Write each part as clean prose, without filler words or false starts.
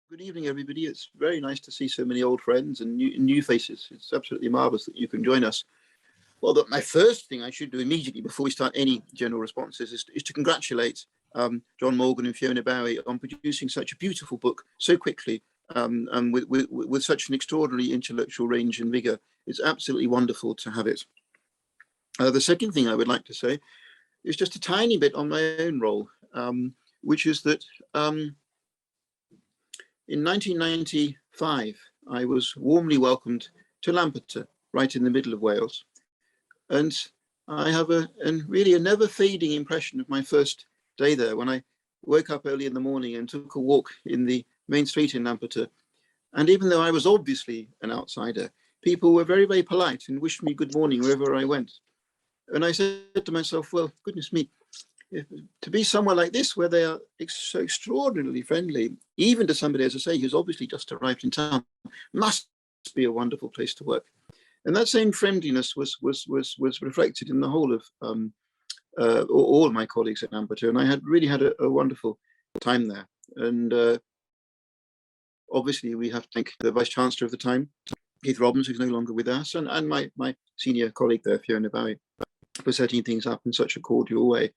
Good evening, everybody. It's very nice to see so many old friends and new faces. It's absolutely marvelous that you can join us. Well, my first thing I should do immediately before we start any general responses is to congratulate John Morgan and Fiona Bowie on producing such a beautiful book so quickly and with such an extraordinary intellectual range and vigor. It's absolutely wonderful to have it. The second thing I would like to say is just a tiny bit on my own role, which is that in 1995, I was warmly welcomed to Lampeter, right in the middle of Wales. And I have really a never fading impression of my first day there when I woke up early in the morning and took a walk in the main street in Lampeter. And even though I was obviously an outsider, people were very, very polite and wished me good morning wherever I went. And I said to myself, well, goodness me, to be somewhere like this where they are so extraordinarily friendly, even to somebody, as I say, who's obviously just arrived in town, must be a wonderful place to work. And that same friendliness was reflected in the whole of all of my colleagues at Lampeter, and I had really had a wonderful time there. And obviously we have to thank the Vice Chancellor of the time, Keith Robbins, who's no longer with us, and my senior colleague there, Fiona Bowie, for setting things up in such a cordial way.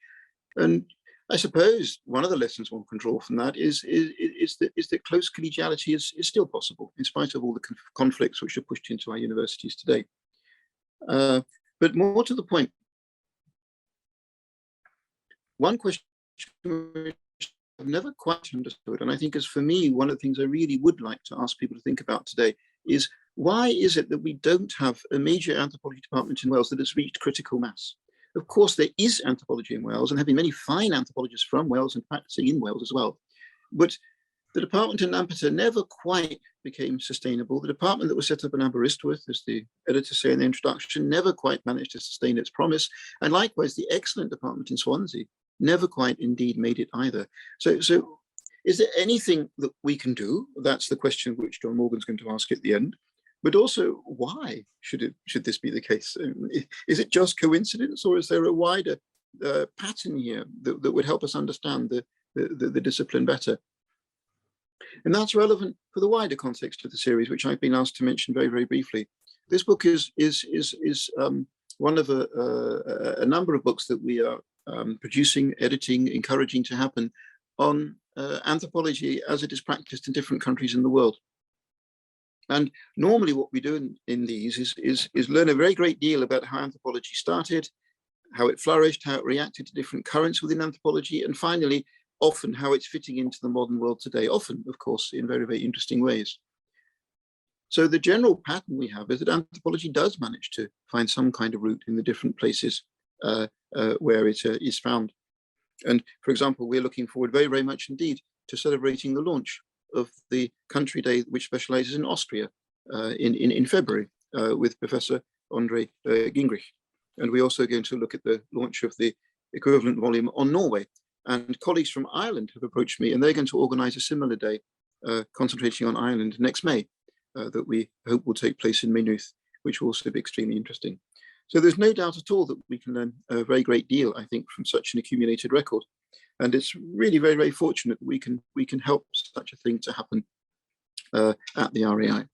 And I suppose one of the lessons one can draw from that is that close collegiality is still possible, in spite of all the conflicts which are pushed into our universities today. But more to the point, one question which I've never quite understood, and I think is for me one of the things I really would like to ask people to think about today, is why is it that we don't have a major anthropology department in Wales that has reached critical mass? Of course, there is anthropology in Wales, and there have been many fine anthropologists from Wales and practicing in Wales as well. But the department in Lampeter never quite became sustainable. The department that was set up in Aberystwyth, as the editor say in the introduction, never quite managed to sustain its promise. And likewise, the excellent department in Swansea never quite indeed made it either. So is there anything that we can do? That's the question which John Morgan's going to ask at the end. But also, why should this be the case? Is it just coincidence, or is there a wider pattern here that would help us understand the discipline better? And that's relevant for the wider context of the series, which I've been asked to mention very, very briefly. This book is one of a number of books that we are producing, editing, encouraging to happen on anthropology as it is practiced in different countries in the world. And normally what we do in these is learn a very great deal about how anthropology started, how it flourished, how it reacted to different currents within anthropology, and finally, often how it's fitting into the modern world today, often, of course, in very, very interesting ways. So the general pattern we have is that anthropology does manage to find some kind of root in the different places where it is found. And for example, we're looking forward very, very much indeed to celebrating the launch of the country day, which specializes in Austria in February with Professor Andre Gingrich. And we're also going to look at the launch of the equivalent volume on Norway. And colleagues from Ireland have approached me, and they're going to organize a similar day concentrating on Ireland next May that we hope will take place in Maynooth, which will also be extremely interesting. So there's no doubt at all that we can learn a very great deal, I think, from such an accumulated record. And it's really very, very fortunate that we can help such a thing to happen at the RAI.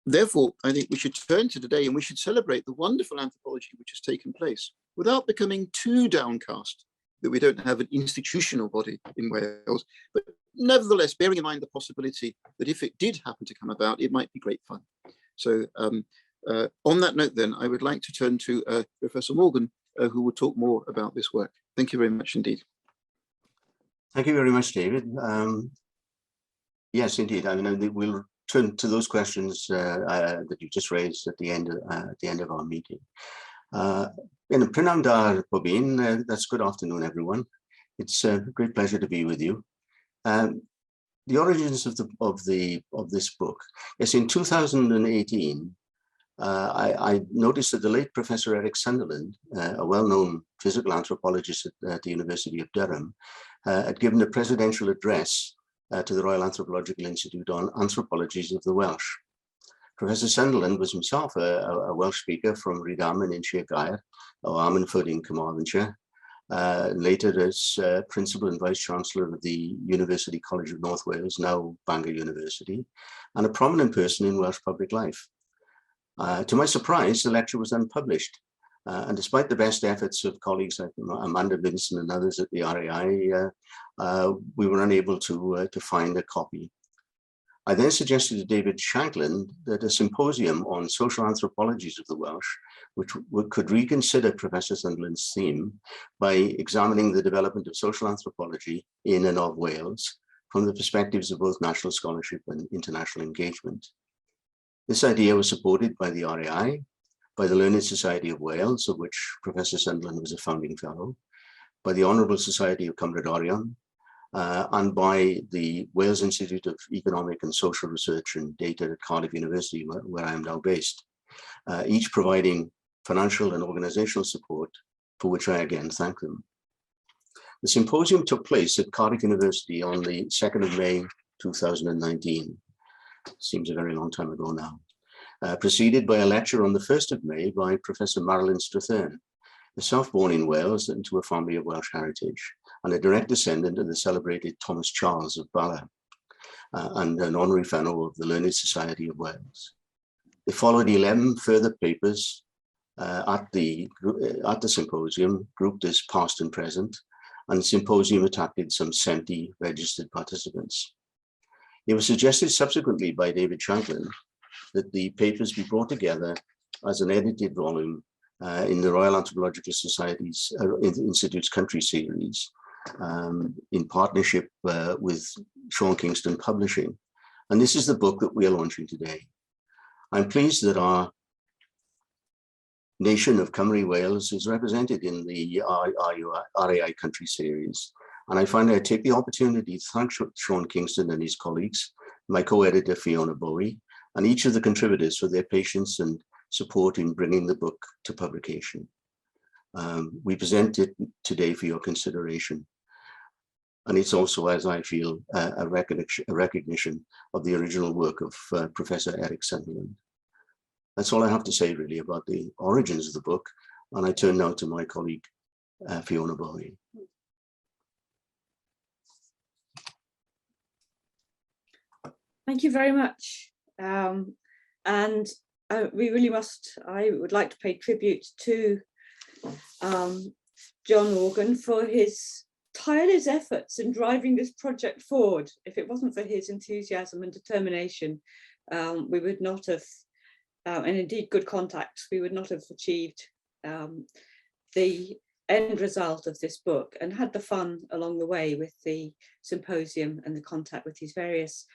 Therefore, I think we should turn to today and we should celebrate the wonderful anthropology which has taken place without becoming too downcast that we don't have an institutional body in Wales, but nevertheless, bearing in mind the possibility that if it did happen to come about, it might be great fun. So on that note, then, I would like to turn to Professor Morgan, who will talk more about this work. Thank you very much indeed. Thank you very much, David. Yes, indeed. I mean, we'll turn to those questions that you just raised at the end of our meeting. Prynawn da pob un, that's good afternoon, everyone. It's a great pleasure to be with you. The origins of this book. Yes, in 2018. I noticed that the late Professor Eric Sunderland, a well-known physical anthropologist at the University of Durham, had given a presidential address to the Royal Anthropological Institute on Anthropologies of the Welsh. Professor Sunderland was himself a Welsh speaker from Rhydam in Shire Gair, or Ammanford in Carmarthenshire, later as Principal and Vice Chancellor of the University College of North Wales, now Bangor University, and a prominent person in Welsh public life. To my surprise, the lecture was unpublished. And despite the best efforts of colleagues like Amanda Vinson and others at the RAI, we were unable to find a copy. I then suggested to David Shanklin that a symposium on social anthropologies of the Welsh, which could reconsider Professor Sunderland's theme by examining the development of social anthropology in and of Wales from the perspectives of both national scholarship and international engagement. This idea was supported by the RAI, by the Learned Society of Wales, of which Professor Sunderland was a founding fellow, by the Honourable Society of Cwmbrân, and by the Wales Institute of Economic and Social Research and Data at Cardiff University, where I am now based, each providing financial and organizational support, for which I again thank them. The symposium took place at Cardiff University on the 2nd of May, 2019. Seems a very long time ago now. Preceded by a lecture on the 1st of May by Professor Marilyn Strathern, herself born in Wales into a family of Welsh heritage, and a direct descendant of the celebrated Thomas Charles of Bala, and an honorary fellow of the Learned Society of Wales. They followed 11 further papers at the symposium, grouped as past and present, and the symposium attracted some 70 registered participants. It was suggested subsequently by David Shanklin that the papers be brought together as an edited volume in the Royal Anthropological Society's Institute's Country Series, in partnership with Sean Kingston Publishing. And this is the book that we are launching today. I'm pleased that our nation of Cymru Wales is represented in the RAI Country Series. And I find I take the opportunity to thank Sean Kingston and his colleagues, my co-editor Fiona Bowie, and each of the contributors for their patience and support in bringing the book to publication. We present it today for your consideration. And it's also, as I feel, a recognition of the original work of Professor Eric Sunderland. That's all I have to say really about the origins of the book. And I turn now to my colleague, Fiona Bowie. Thank you very much. We really must, I would like to pay tribute to John Morgan for his tireless efforts in driving this project forward. If it wasn't for his enthusiasm and determination, we would not have, and indeed good contacts, we would not have achieved the end result of this book and had the fun along the way with the symposium and the contact with his various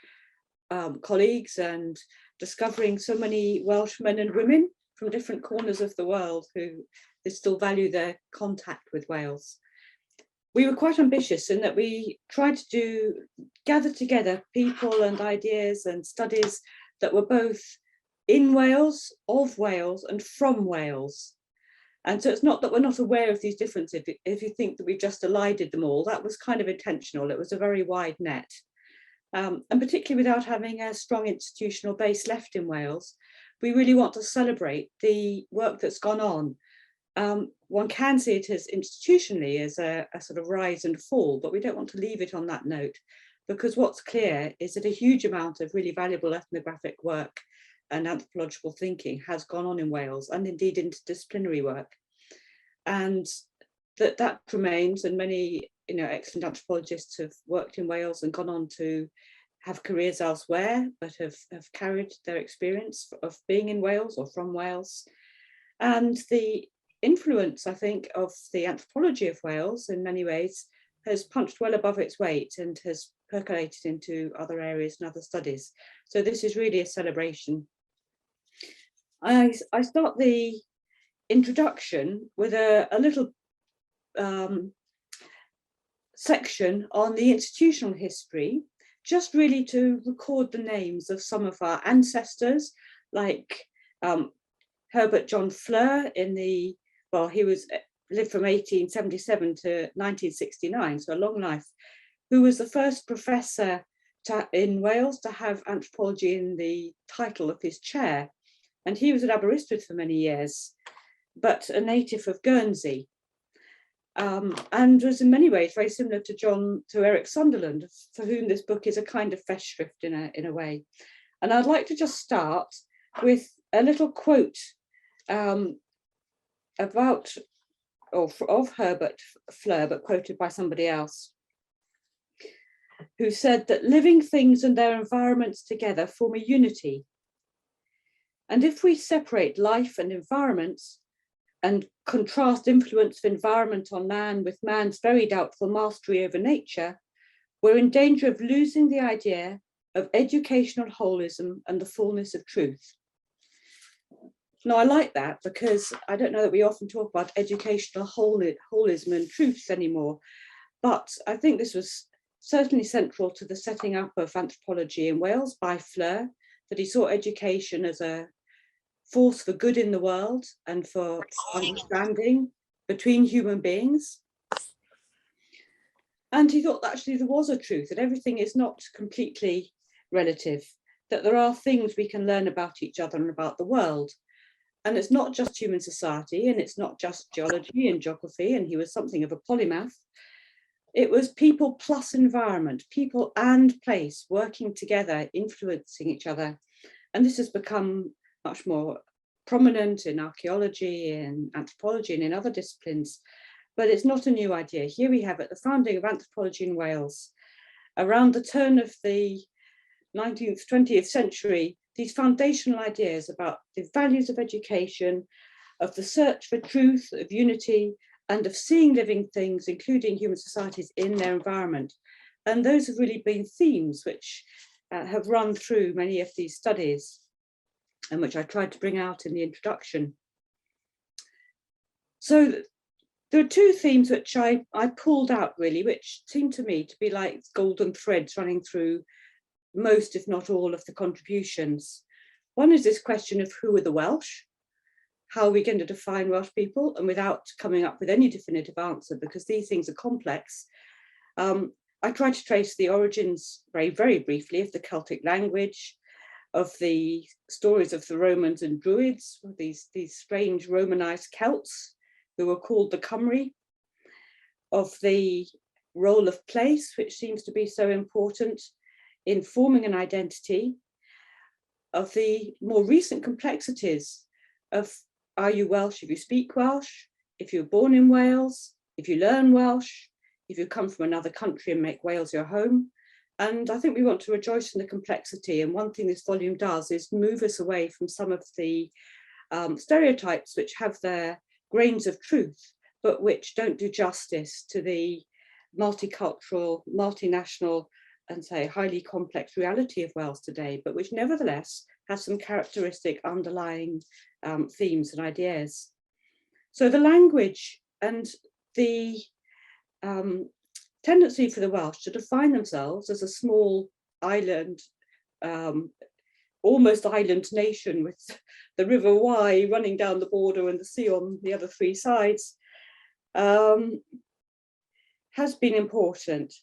colleagues, and discovering so many Welsh men and women from different corners of the world who still value their contact with Wales. We were quite ambitious in that we tried to gather together people and ideas and studies that were both in Wales, of Wales, and from Wales. And so it's not that we're not aware of these differences. If you think that we've just elided them all, that was kind of intentional. It was a very wide net. And particularly without having a strong institutional base left in Wales, we really want to celebrate the work that's gone on. One can see it as institutionally as a sort of rise and fall, but we don't want to leave it on that note, because what's clear is that a huge amount of really valuable ethnographic work and anthropological thinking has gone on in Wales, and indeed interdisciplinary work. And that remains, and many excellent anthropologists have worked in Wales and gone on to have careers elsewhere, but have carried their experience of being in Wales or from Wales. And the influence, I think, of the anthropology of Wales in many ways has punched well above its weight and has percolated into other areas and other studies. So this is really a celebration. I start the introduction with a little section on the institutional history, just really to record the names of some of our ancestors, like Herbert John Fleur he lived from 1877 to 1969, so a long life, who was the first professor in Wales to have anthropology in the title of his chair. And he was at Aberystwyth for many years, but a native of Guernsey. and was in many ways very similar to Eric Sunderland, for whom this book is a kind of festschrift in a way. And I'd like to just start with a little quote about, or of Herbert Fleur, but quoted by somebody else, who said that living things and their environments together form a unity. And if we separate life and environments and contrast influence of environment on man with man's very doubtful mastery over nature, we're in danger of losing the idea of educational holism and the fullness of truth. Now, I like that because I don't know that we often talk about educational holism and truths anymore, but I think this was certainly central to the setting up of anthropology in Wales by Fleur, that he saw education as a force for good in the world and for understanding between human beings. And he thought that actually there was a truth, that everything is not completely relative, that there are things we can learn about each other and about the world. And it's not just human society, and it's not just geology and geography, and he was something of a polymath. It was people plus environment, people and place working together, influencing each other. And this has become much more prominent in archaeology and anthropology and in other disciplines, but it's not a new idea. Here we have at the founding of anthropology in Wales, around the turn of the 19th, 20th century, these foundational ideas about the values of education, of the search for truth, of unity, and of seeing living things, including human societies, in their environment. And those have really been themes which have run through many of these studies, and which I tried to bring out in the introduction. So there are two themes which I pulled out really, which seem to me to be like golden threads running through most, if not all, of the contributions. One is this question of who are the Welsh? How are we going to define Welsh people? And without coming up with any definitive answer, because these things are complex, I tried to trace the origins very, very briefly of the Celtic language, of the stories of the Romans and Druids, these strange Romanized Celts who were called the Cymry, of the role of place, which seems to be so important in forming an identity, of the more recent complexities of are you Welsh if you speak Welsh, if you're born in Wales, if you learn Welsh, if you come from another country and make Wales your home. And I think we want to rejoice in the complexity. And one thing this volume does is move us away from some of the stereotypes which have their grains of truth, but which don't do justice to the multicultural, multinational, and say highly complex reality of Wales today, but which nevertheless has some characteristic underlying themes and ideas. So the language and the tendency for the Welsh to define themselves as a small island, almost island nation with the River Wye running down the border and the sea on the other three sides, has been important.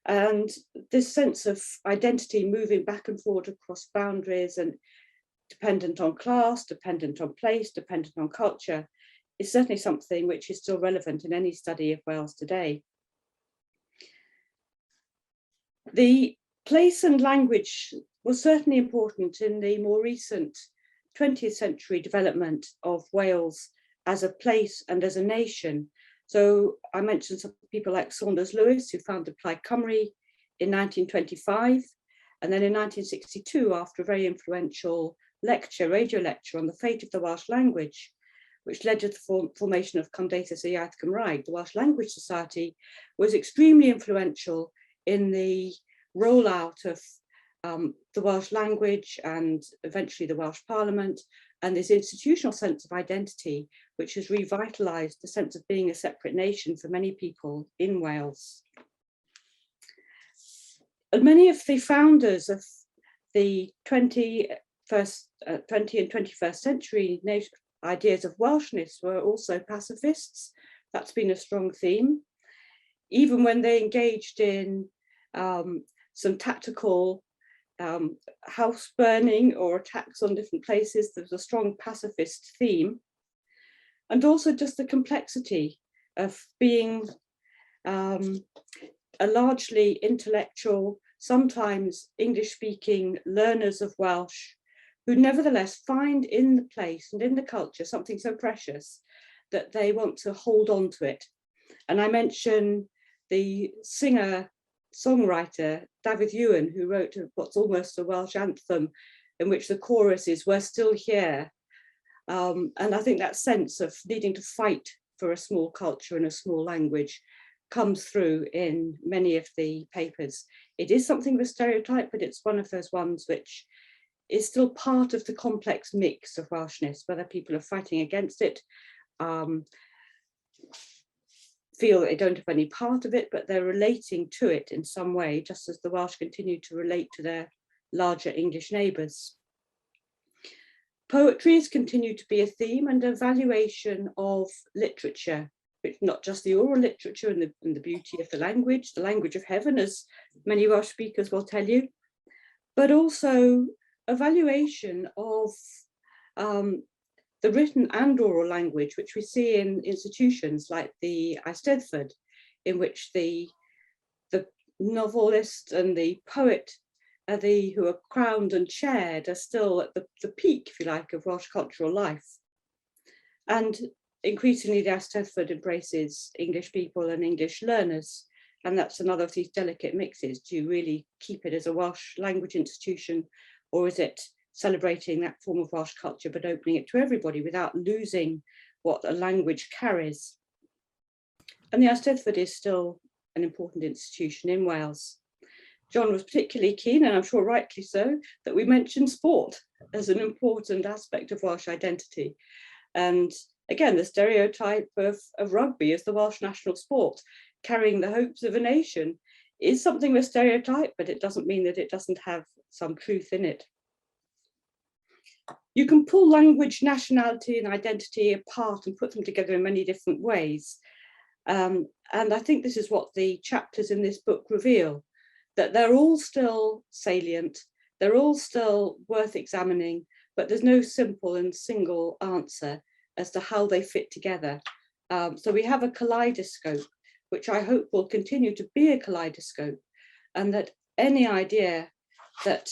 And this sense of identity moving back and forward across boundaries and dependent on class, dependent on place, dependent on culture, is certainly something which is still relevant in any study of Wales today. The place and language was certainly important in the more recent 20th century development of Wales as a place and as a nation. So I mentioned some people like Saunders Lewis, who founded Plaid Cymru in 1925. And then in 1962, after a very influential radio lecture on the fate of the Welsh language, which led to the formation of Cymdeithas y Iaith Gymraeg, the Welsh Language Society was extremely influential in the rollout of the Welsh language and eventually the Welsh Parliament, and this institutional sense of identity, which has revitalised the sense of being a separate nation for many people in Wales. And many of the founders of the 20th and 21st century ideas of Welshness were also pacifists. That's been a strong theme. Even when they engaged in some tactical house burning or attacks on different places, there was a strong pacifist theme. And also just the complexity of being a largely intellectual, sometimes English-speaking learners of Welsh, who nevertheless find in the place and in the culture something so precious that they want to hold on to it. And I mention the singer-songwriter Dafydd, who wrote what's almost a Welsh anthem in which the chorus is "We're still here." And I think that sense of needing to fight for a small culture and a small language comes through in many of the papers. It is something of a stereotype, but it's one of those ones which is still part of the complex mix of Welshness, whether people are fighting against it, feel that they don't have any part of it, but they're relating to it in some way, just as the Welsh continue to relate to their larger English neighbours. Poetry has continued to be a theme and a valuation of literature, which not just the oral literature and the beauty of the language of heaven, as many Welsh speakers will tell you, but also a valuation of the written and oral language, which we see in institutions like the Eisteddfod, in which the novelist and the poet who are crowned and chaired are still at the peak, if you like, of Welsh cultural life. And increasingly, the Eisteddfod embraces English people and English learners. And that's another of these delicate mixes. Do you really keep it as a Welsh language institution, or is it celebrating that form of Welsh culture, but opening it to everybody without losing what a language carries? And the Eisteddfod is still an important institution in Wales. John was particularly keen, and I'm sure rightly so, that we mention sport as an important aspect of Welsh identity. And again, the stereotype of rugby as the Welsh national sport, carrying the hopes of a nation, is something of a stereotype, but it doesn't mean that it doesn't have some truth in it. You can pull language, nationality, and identity apart and put them together in many different ways. And I think this is what the chapters in this book reveal, that they're all still salient, they're all still worth examining, but there's no simple and single answer as to how they fit together. So we have a kaleidoscope, which I hope will continue to be a kaleidoscope, and that any idea that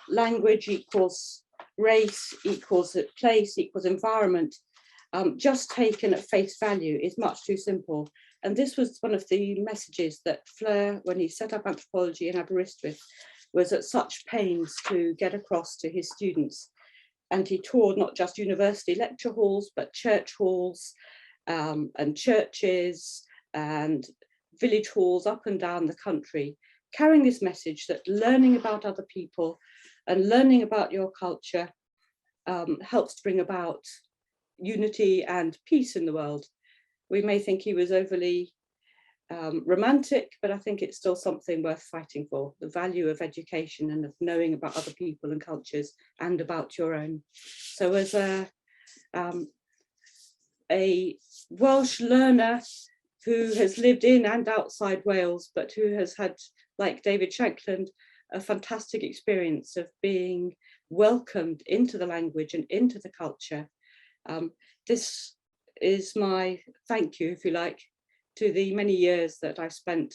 language equals race, equals place, equals environment, just taken at face value is much too simple. And this was one of the messages that Fleur, when he set up Anthropology in Aberystwyth, was at such pains to get across to his students. And he toured not just university lecture halls, but church halls and churches and village halls up and down the country, carrying this message that learning about other people and learning about your culture helps to bring about unity and peace in the world. We may think he was overly romantic, but I think it's still something worth fighting for, the value of education and of knowing about other people and cultures and about your own. So as a Welsh learner who has lived in and outside Wales, but who has had, like David Shankland, a fantastic experience of being welcomed into the language and into the culture, this is my thank you, if you like, to the many years that I've spent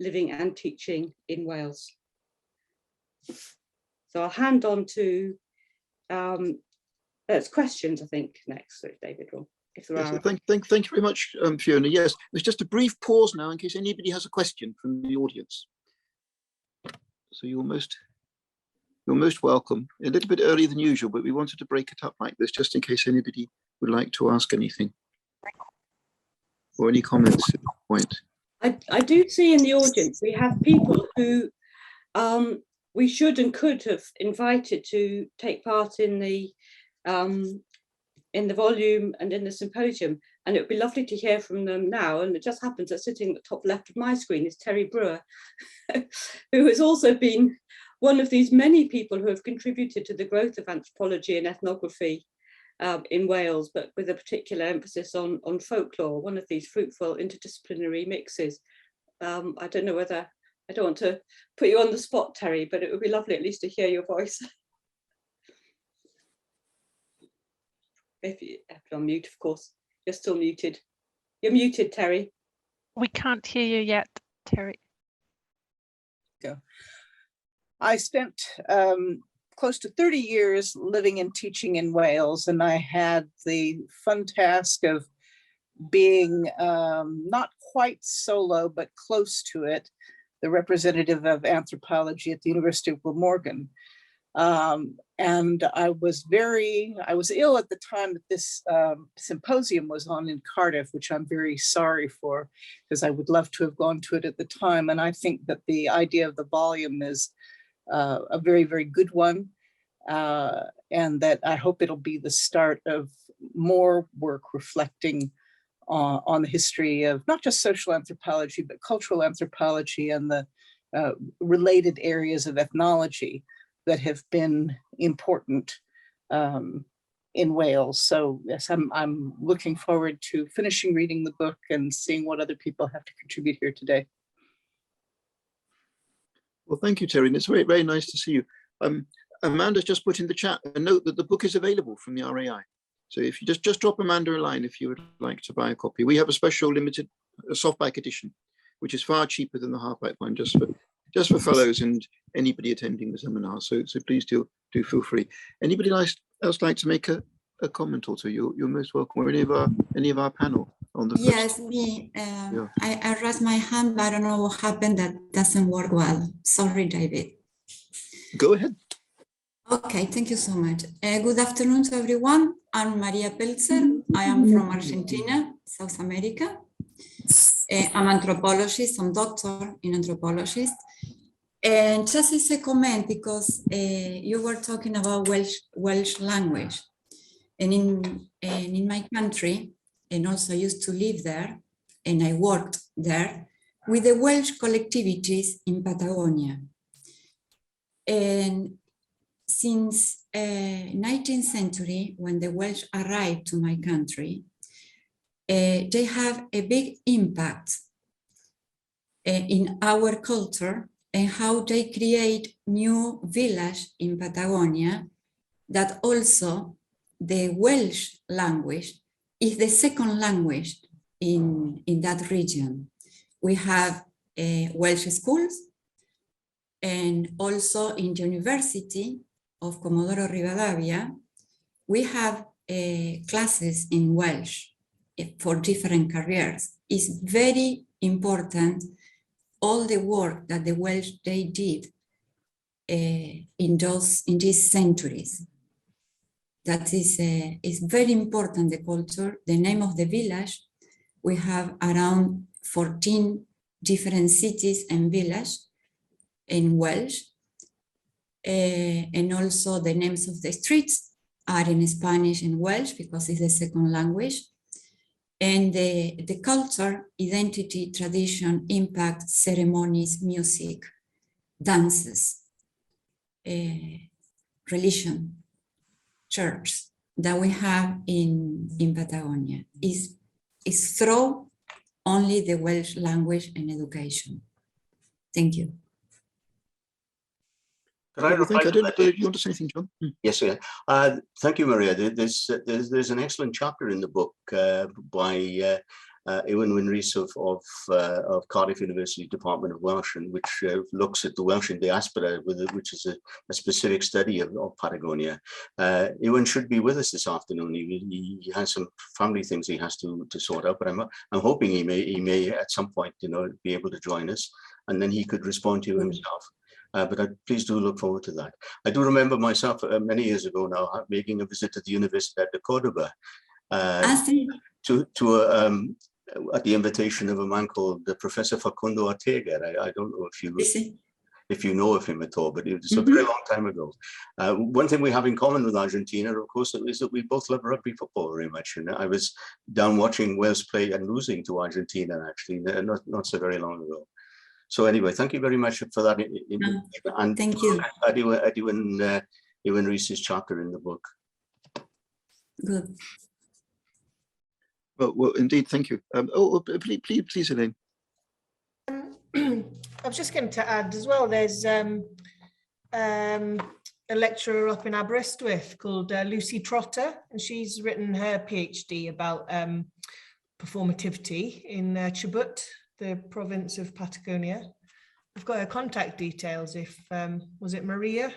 living and teaching in Wales. So I'll hand on to there's questions, I think, next, so David will, if there are. Thank you very much, Fiona. Yes, there's just a brief pause now in case anybody has a question from the audience. So you're most welcome. A little bit earlier than usual, but we wanted to break it up like this just in case anybody would like to ask anything or any comments at this point. I do see in the audience we have people who we should and could have invited to take part in the volume and in the symposium, and it would be lovely to hear from them now. And it just happens that sitting at the top left of my screen is Terry Brewer, who has also been one of these many people who have contributed to the growth of anthropology and ethnography in Wales, but with a particular emphasis on folklore, one of these fruitful interdisciplinary mixes. I don't know whether, I don't want to put you on the spot, Terry, but it would be lovely at least to hear your voice. If you're on mute, of course, you're still muted. You're muted, Terry. We can't hear you yet, Terry. Go. I spent close to 30 years living and teaching in Wales, and I had the fun task of being not quite solo, but close to it, the representative of anthropology at the University of Glamorgan. And I was ill at the time that this symposium was on in Cardiff, which I'm very sorry for, because I would love to have gone to it at the time. And I think that the idea of the volume is a very, very good one. And that I hope it'll be the start of more work reflecting on the history of not just social anthropology, but cultural anthropology and the related areas of ethnology that have been important in Wales. So yes, I'm looking forward to finishing reading the book and seeing what other people have to contribute here today. Well, thank you, Terry. And it's very, very nice to see you. Amanda's just put in the chat a note that the book is available from the RAI. So if you just drop Amanda a line if you would like to buy a copy. We have a special limited softback edition, which is far cheaper than the hardback one, just for fellows and anybody attending the seminar. So please do feel free. Anybody else like to make a comment or two? You're most welcome. Or any of our panel on the Yes, me. Yeah. I raised my hand, but I don't know what happened. That doesn't work well. Sorry, David. Go ahead. Okay, thank you so much. Good afternoon to everyone. I'm Maria Pelzer. I am from Argentina, South America. I'm an anthropologist, I'm doctor in anthropology. And just as a comment, because you were talking about Welsh language, and in my country, and also used to live there, and I worked there with the Welsh collectivities in Patagonia. And since 19th century, when the Welsh arrived to my country, they have a big impact in our culture and how they create new village in Patagonia that also the Welsh language is the second language in that region. We have Welsh schools, and also in the University of Comodoro Rivadavia, we have classes in Welsh for different careers. It's very important, all the work that the Welsh they did in these centuries. That is very important, the culture. The name of the village, we have around 14 different cities and villages in Welsh. And also the names of the streets are in Spanish and Welsh because it's the second language. And the culture, identity, tradition, impact, ceremonies, music, dances, religion, church that we have in Patagonia is through only the Welsh language and education. Thank you. Can I reply to that? You want to say anything, John? Yes, sir. Thank you, Maria. There's an excellent chapter in the book by Iorwerth Rhys of Cardiff University Department of Welsh, and which looks at the Welsh in diaspora, which is a specific study of Patagonia. Iorwerth should be with us this afternoon. He has some family things he has to sort out, but I'm hoping he may at some point, be able to join us, and then he could respond to you himself. But please do look forward to that. I do remember myself many years ago now making a visit to the Universidad de Córdoba at the invitation of a man called Professor Facundo Ortega. I don't know if you know of him at all, but it was a very long time ago. One thing we have in common with Argentina, of course, is that we both love rugby football very much. And I was down watching Wales play and losing to Argentina, actually, not so very long ago. So anyway, thank you very much for that. And thank you. Iorwerth Rhys's chapter in the book. Good. Well, indeed, thank you. Please, Elaine. I was just going to add as well, there's a lecturer up in Aberystwyth called Lucy Trotter, and she's written her PhD about performativity in Chubut, the province of Patagonia. I've got her contact details if, was it Maria?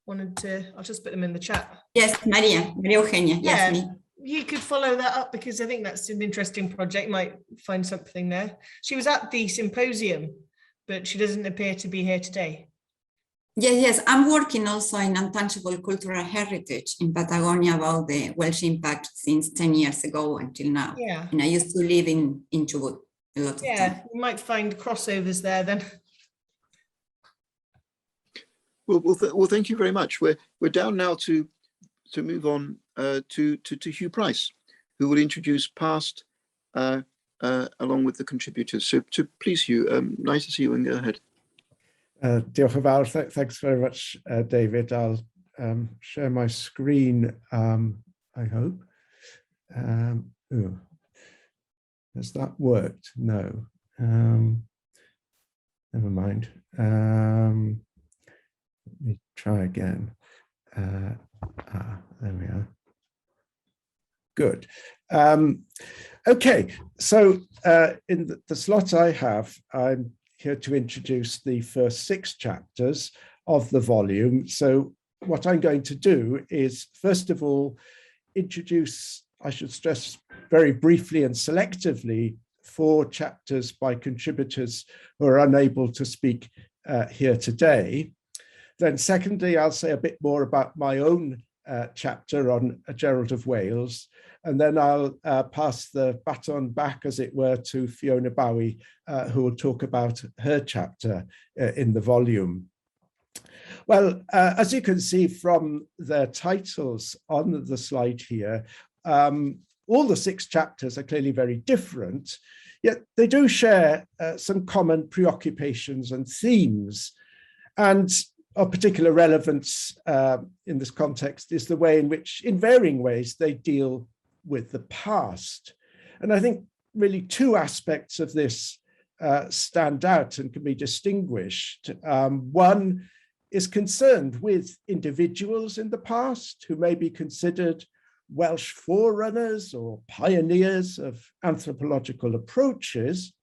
Wanted to, I'll just put them in the chat. Yes, Maria Eugenia, yes, me. You could follow that up because I think that's an interesting project, might find something there. She was at the symposium, but she doesn't appear to be here today. Yes, I'm working also in untouchable cultural heritage in Patagonia about the Welsh impact since 10 years ago until now. Yeah. And I used to live in Chubut a lot of time. Yeah, you might find crossovers there then. Well, thank you very much. We're down now to move on to Hugh Pryce, who will introduce past along with the contributors. So please, Hugh, nice to see you, and go ahead. Diolch yn fawr. Thanks very much, David. I'll share my screen, I hope. Has that worked? No. Never mind. Let me try again. There we are. Good. Okay, so in the slot I have, I'm here to introduce the first 6 chapters of the volume. So what I'm going to do is, first of all, introduce, I should stress very briefly and selectively, 4 chapters by contributors who are unable to speak here today. Then secondly, I'll say a bit more about my own chapter on Gerald of Wales, and then I'll pass the baton back, as it were, to Fiona Bowie, who will talk about her chapter in the volume. Well, as you can see from the titles on the slide here, all the 6 chapters are clearly very different, yet they do share some common preoccupations and themes. And of particular relevance in this context is the way in which, in varying ways, they deal with the past. And I think really 2 aspects of this stand out and can be distinguished. One is concerned with individuals in the past who may be considered Welsh forerunners or pioneers of anthropological approaches,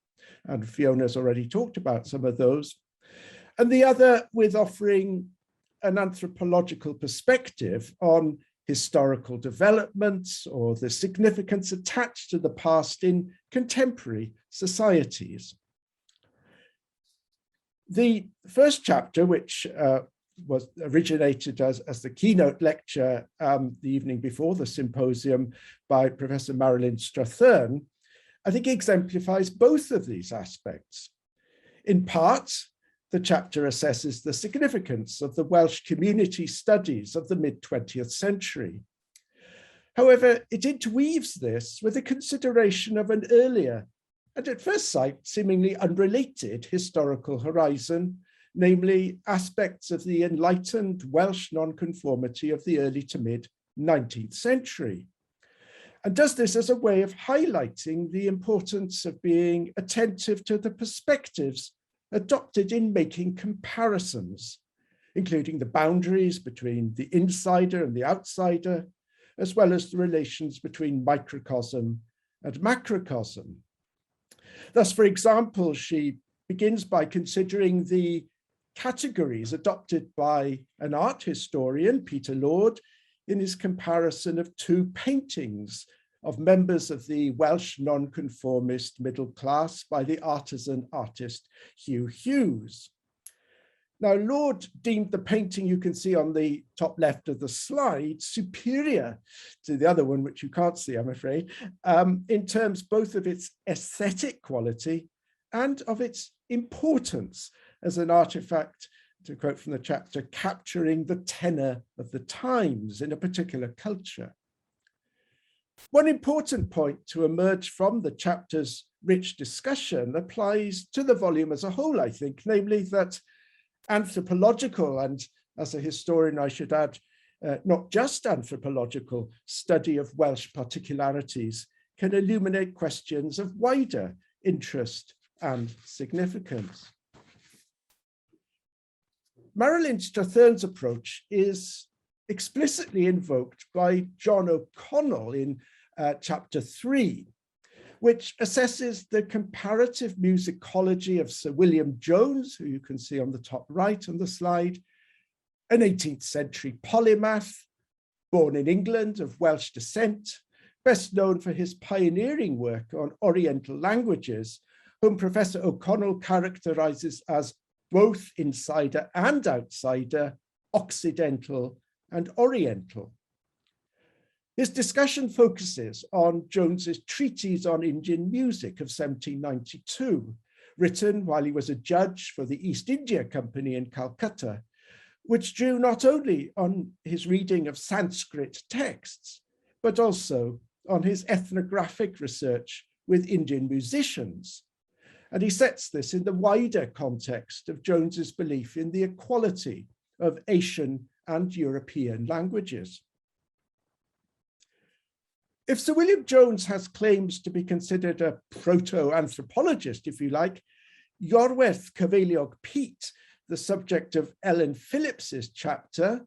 and Fiona's already talked about some of those. And the other with offering an anthropological perspective on historical developments or the significance attached to the past in contemporary societies. The first chapter, which was originated as the keynote lecture the evening before the symposium by Professor Marilyn Strathern, I think exemplifies both of these aspects. In part, the chapter assesses the significance of the Welsh community studies of the mid-20th century. However, it interweaves this with a consideration of an earlier, and at first sight, seemingly unrelated historical horizon, namely aspects of the enlightened Welsh nonconformity of the early to mid-19th century, and does this as a way of highlighting the importance of being attentive to the perspectives adopted in making comparisons, including the boundaries between the insider and the outsider, as well as the relations between microcosm and macrocosm. Thus, for example, she begins by considering the categories adopted by an art historian, Peter Lord, in his comparison of 2 paintings of members of the Welsh nonconformist middle class by the artisan artist Hugh Hughes. Now, Lord deemed the painting you can see on the top left of the slide superior to the other one, which you can't see, I'm afraid, in terms both of its aesthetic quality and of its importance as an artifact, to quote from the chapter, capturing the tenor of the times in a particular culture. One important point to emerge from the chapter's rich discussion applies to the volume as a whole, I think, namely that anthropological, and as a historian I should add, not just anthropological, study of Welsh particularities can illuminate questions of wider interest and significance. Marilyn Strathern's approach is explicitly invoked by John O'Connell in chapter 3, which assesses the comparative musicology of Sir William Jones, who you can see on the top right on the slide, an 18th century polymath, born in England of Welsh descent, best known for his pioneering work on Oriental languages, whom Professor O'Connell characterizes as both insider and outsider, Occidental and Oriental. His discussion focuses on Jones's treatise on Indian music of 1792, written while he was a judge for the East India Company in Calcutta, which drew not only on his reading of Sanskrit texts, but also on his ethnographic research with Indian musicians. And he sets this in the wider context of Jones's belief in the equality of Asian and European languages. If Sir William Jones has claims to be considered a proto-anthropologist, if you like, Iorwerth Peate, the subject of Ellen Phillips's chapter,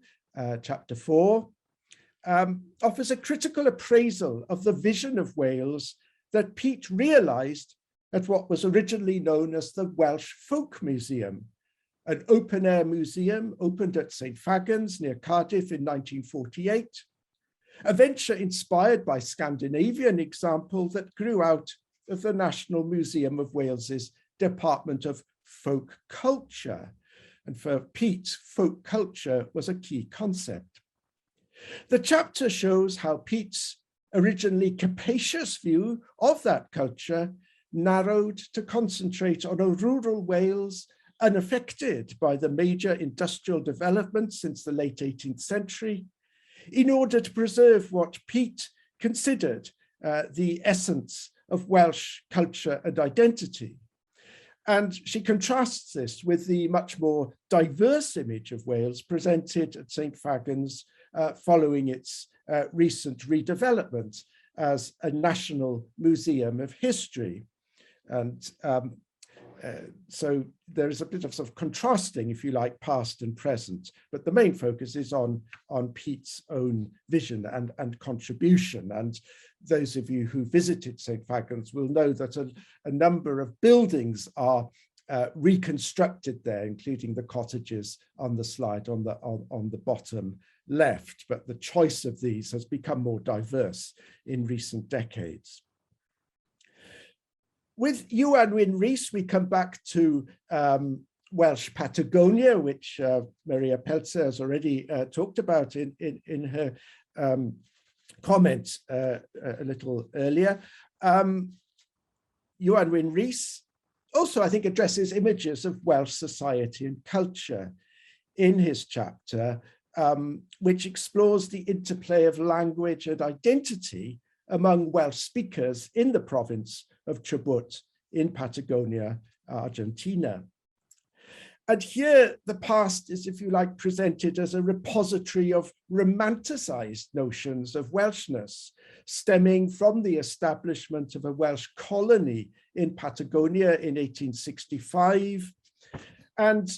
chapter 4, offers a critical appraisal of the vision of Wales that Peate realised at what was originally known as the Welsh Folk Museum, an open-air museum opened at St. Fagans near Cardiff in 1948, a venture inspired by Scandinavian example that grew out of the National Museum of Wales's Department of Folk Culture. And for Peate, folk culture was a key concept. The chapter shows how Peate's originally capacious view of that culture narrowed to concentrate on a rural Wales unaffected by the major industrial developments since the late 18th century, in order to preserve what Peate considered the essence of Welsh culture and identity. And she contrasts this with the much more diverse image of Wales presented at St. Fagans following its recent redevelopment as a national museum of history. And so there is a bit of sort of contrasting, if you like, past and present, but the main focus is on Peate's own vision and contribution. And those of you who visited St. Fagans will know that a number of buildings are reconstructed there, including the cottages on the slide on the bottom left, but the choice of these has become more diverse in recent decades. With Iorwerth Rhys, we come back to Welsh Patagonia, which Maria Peltzer has already talked about in her comments a little earlier. Iorwerth Rhys also, I think, addresses images of Welsh society and culture in his chapter, which explores the interplay of language and identity among Welsh speakers in the province of Chubut in Patagonia, Argentina. And here the past is, if you like, presented as a repository of romanticized notions of Welshness, stemming from the establishment of a Welsh colony in Patagonia in 1865, and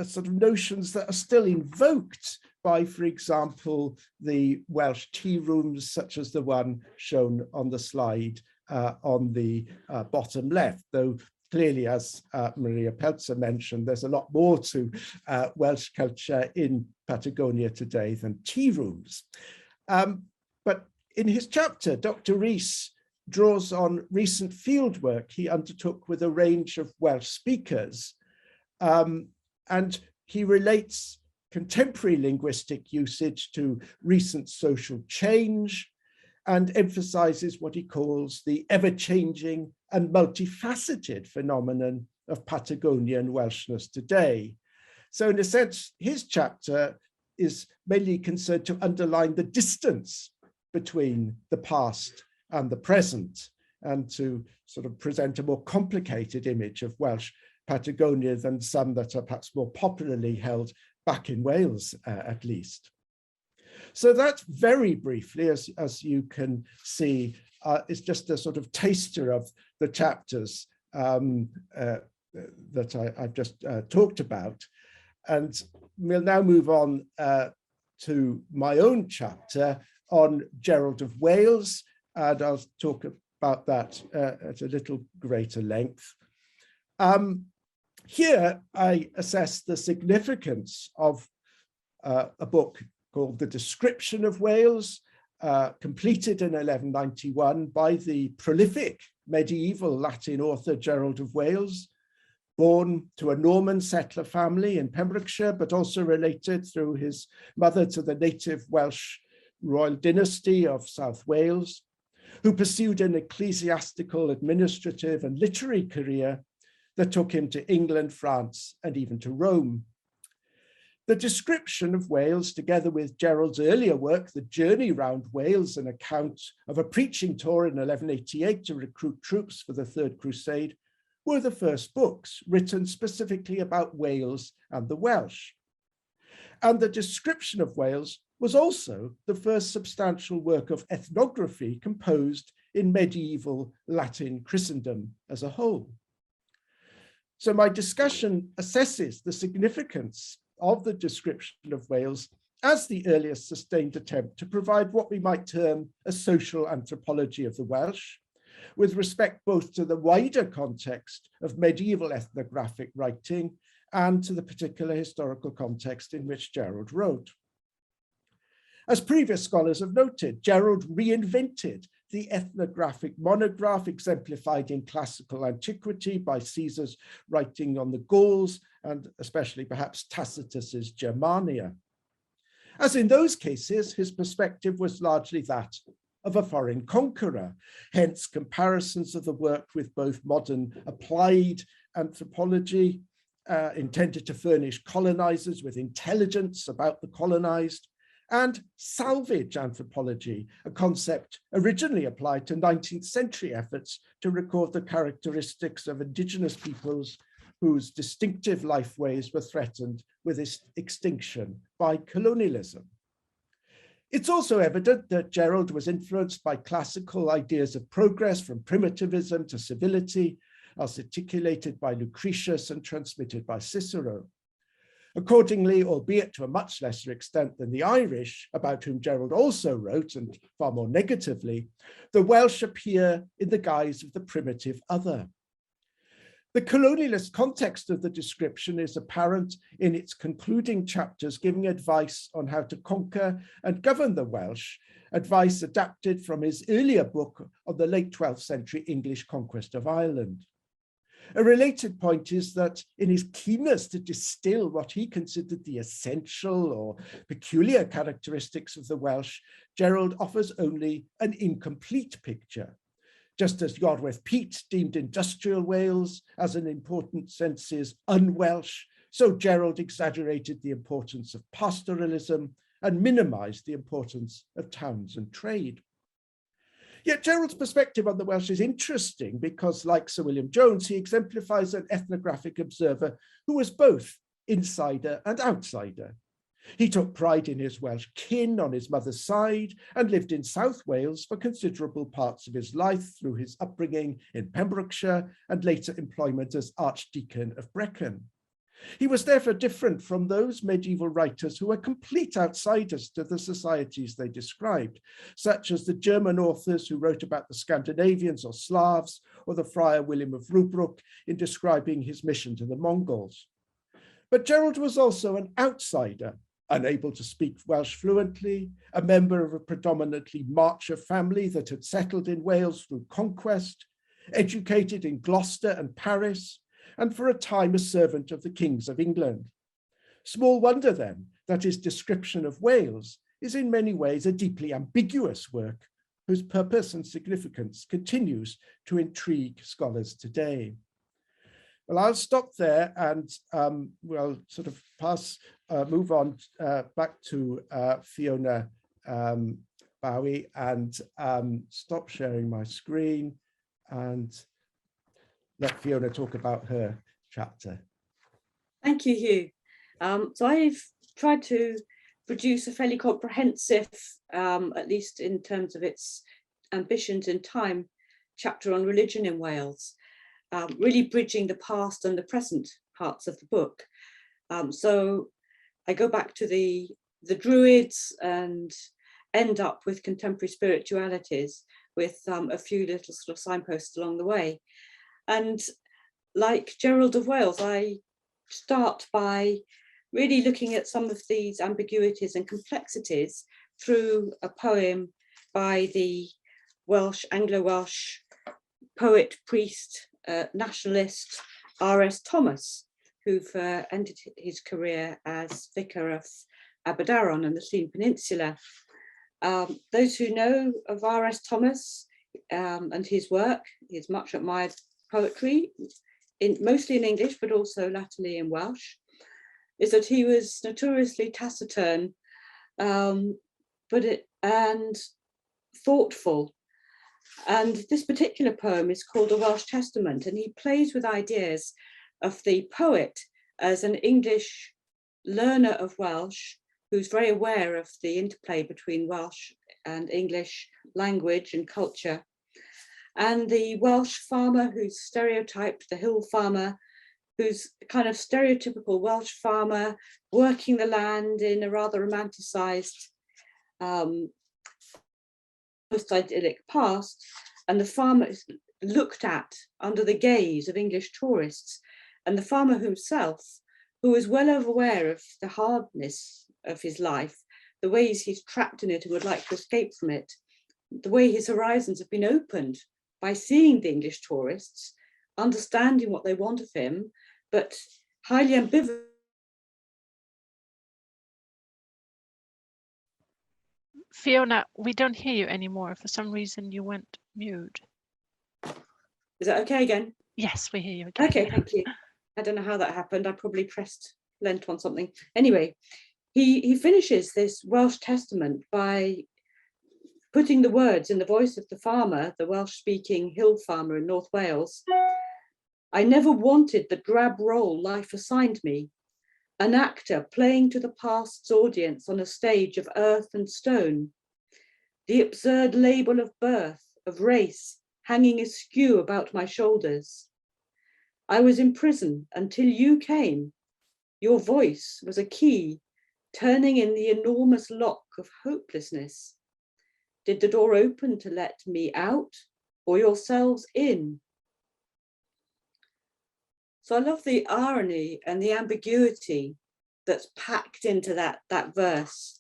sort of notions that are still invoked by, for example, the Welsh tea rooms, such as the one shown on the slide on the bottom left, though clearly, as Maria Peltzer mentioned, there's a lot more to Welsh culture in Patagonia today than tea rooms. But in his chapter, Dr. Rhys draws on recent fieldwork he undertook with a range of Welsh speakers, and he relates contemporary linguistic usage to recent social change, and emphasizes what he calls the ever-changing and multifaceted phenomenon of Patagonian Welshness today. So in a sense, his chapter is mainly concerned to underline the distance between the past and the present, and to sort of present a more complicated image of Welsh Patagonia than some that are perhaps more popularly held back in Wales, at least. So that very briefly, as you can see, is just a sort of taster of the chapters that I've just talked about. And we'll now move on to my own chapter on Gerald of Wales, and I'll talk about that at a little greater length. Here I assess the significance of a book called The Description of Wales, completed in 1191 by the prolific medieval Latin author Gerald of Wales, born to a Norman settler family in Pembrokeshire, but also related through his mother to the native Welsh royal dynasty of South Wales, who pursued an ecclesiastical, administrative and literary career that took him to England, France, and even to Rome. The Description of Wales, together with Gerald's earlier work, The Journey Round Wales, an account of a preaching tour in 1188 to recruit troops for the Third Crusade, were the first books written specifically about Wales and the Welsh. And The Description of Wales was also the first substantial work of ethnography composed in medieval Latin Christendom as a whole. So my discussion assesses the significance of the Description of Wales as the earliest sustained attempt to provide what we might term a social anthropology of the Welsh, with respect both to the wider context of medieval ethnographic writing and to the particular historical context in which Gerald wrote. As previous scholars have noted, Gerald reinvented the ethnographic monograph exemplified in classical antiquity by Caesar's writing on the Gauls, and especially perhaps Tacitus's Germania. As in those cases, his perspective was largely that of a foreign conqueror, hence comparisons of the work with both modern applied anthropology, intended to furnish colonizers with intelligence about the colonized, and salvage anthropology, a concept originally applied to 19th century efforts to record the characteristics of indigenous peoples whose distinctive lifeways were threatened with extinction by colonialism. It's also evident that Gerald was influenced by classical ideas of progress, from primitivism to civility, as articulated by Lucretius and transmitted by Cicero. Accordingly, albeit to a much lesser extent than the Irish, about whom Gerald also wrote, and far more negatively, the Welsh appear in the guise of the primitive other. The colonialist context of the description is apparent in its concluding chapters, giving advice on how to conquer and govern the Welsh, advice adapted from his earlier book on the late 12th century English conquest of Ireland. A related point is that in his keenness to distill what he considered the essential or peculiar characteristics of the Welsh, Gerald offers only an incomplete picture. Just as Iorwerth Peate deemed industrial Wales as in important senses un-Welsh, so Gerald exaggerated the importance of pastoralism and minimized the importance of towns and trade. Yet Gerald's perspective on the Welsh is interesting because, like Sir William Jones, he exemplifies an ethnographic observer who was both insider and outsider. He took pride in his Welsh kin on his mother's side and lived in South Wales for considerable parts of his life through his upbringing in Pembrokeshire and later employment as Archdeacon of Brecon. He was therefore different from those medieval writers who were complete outsiders to the societies they described, such as the German authors who wrote about the Scandinavians or Slavs, or the Friar William of Rubruck in describing his mission to the Mongols. But Gerald was also an outsider, unable to speak Welsh fluently, a member of a predominantly Marcher family that had settled in Wales through conquest, educated in Gloucester and Paris, and for a time a servant of the kings of England. Small wonder then that his description of Wales is in many ways a deeply ambiguous work whose purpose and significance continues to intrigue scholars today. Well, I'll stop there and we'll sort of move on back to Fiona Bowie and stop sharing my screen and let Fiona talk about her chapter. Thank you, Hugh. So I've tried to produce a fairly comprehensive, at least in terms of its ambitions in time, chapter on religion in Wales, really bridging the past and the present parts of the book. So I go back to the Druids and end up with contemporary spiritualities, with a few little sort of signposts along the way. And like Gerald of Wales, I start by really looking at some of these ambiguities and complexities through a poem by the Welsh, Anglo-Welsh poet, priest, nationalist R.S. Thomas, who've ended his career as vicar of Aberdaron and the Llŷn Peninsula. Those who know of R.S. Thomas and his work, his much admired poetry, mostly in English, but also latterly in Welsh, is that he was notoriously taciturn and thoughtful. And this particular poem is called The Welsh Testament, and he plays with ideas of the poet as an English learner of Welsh, who's very aware of the interplay between Welsh and English language and culture, and the Welsh farmer who's stereotyped, the hill farmer, who's kind of stereotypical Welsh farmer working the land in a rather romanticised, post-idyllic past, and the farmer is looked at under the gaze of English tourists, and the farmer himself, who is well aware of the hardness of his life, the ways he's trapped in it and would like to escape from it, the way his horizons have been opened by seeing the English tourists, understanding what they want of him, but highly ambivalent. Fiona, we don't hear you anymore. For some reason, you went mute. Is that okay again? Yes, we hear you again. Okay, thank you. I don't know how that happened. I probably pressed lent on something. Anyway, he finishes this Welsh Testament by putting the words in the voice of the farmer, the Welsh-speaking hill farmer in North Wales. I never wanted the drab role life assigned me, an actor playing to the past's audience on a stage of earth and stone, the absurd label of birth, of race, hanging askew about my shoulders. I was in prison until you came. Your voice was a key, turning in the enormous lock of hopelessness. Did the door open to let me out, or yourselves in? So I love the irony and the ambiguity that's packed into that verse.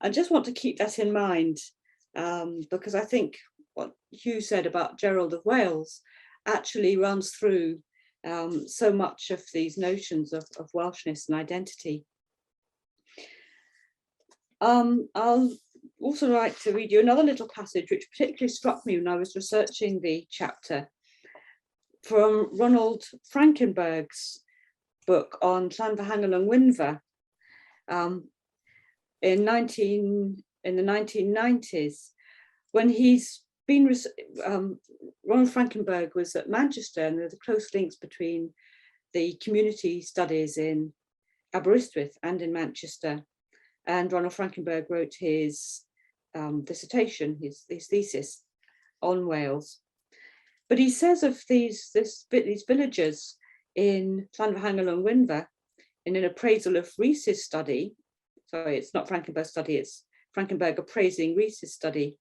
I just want to keep that in mind because I think what Hugh said about Gerald of Wales actually runs through so much of these notions of Welshness and identity. I'll also like to read you another little passage which particularly struck me when I was researching the chapter, from Ronald Frankenberg's book on Llanfihangel and Wynfa in the 1990s, when he's been, Ronald Frankenberg was at Manchester, and there are close links between the community studies in Aberystwyth and in Manchester. And Ronald Frankenberg wrote his dissertation, his thesis on Wales. But he says of these villagers in Llanfihangel and Wynfa, in an appraisal of Rhys's study, sorry, it's not Frankenberg's study, it's Frankenberg appraising Rhys's study,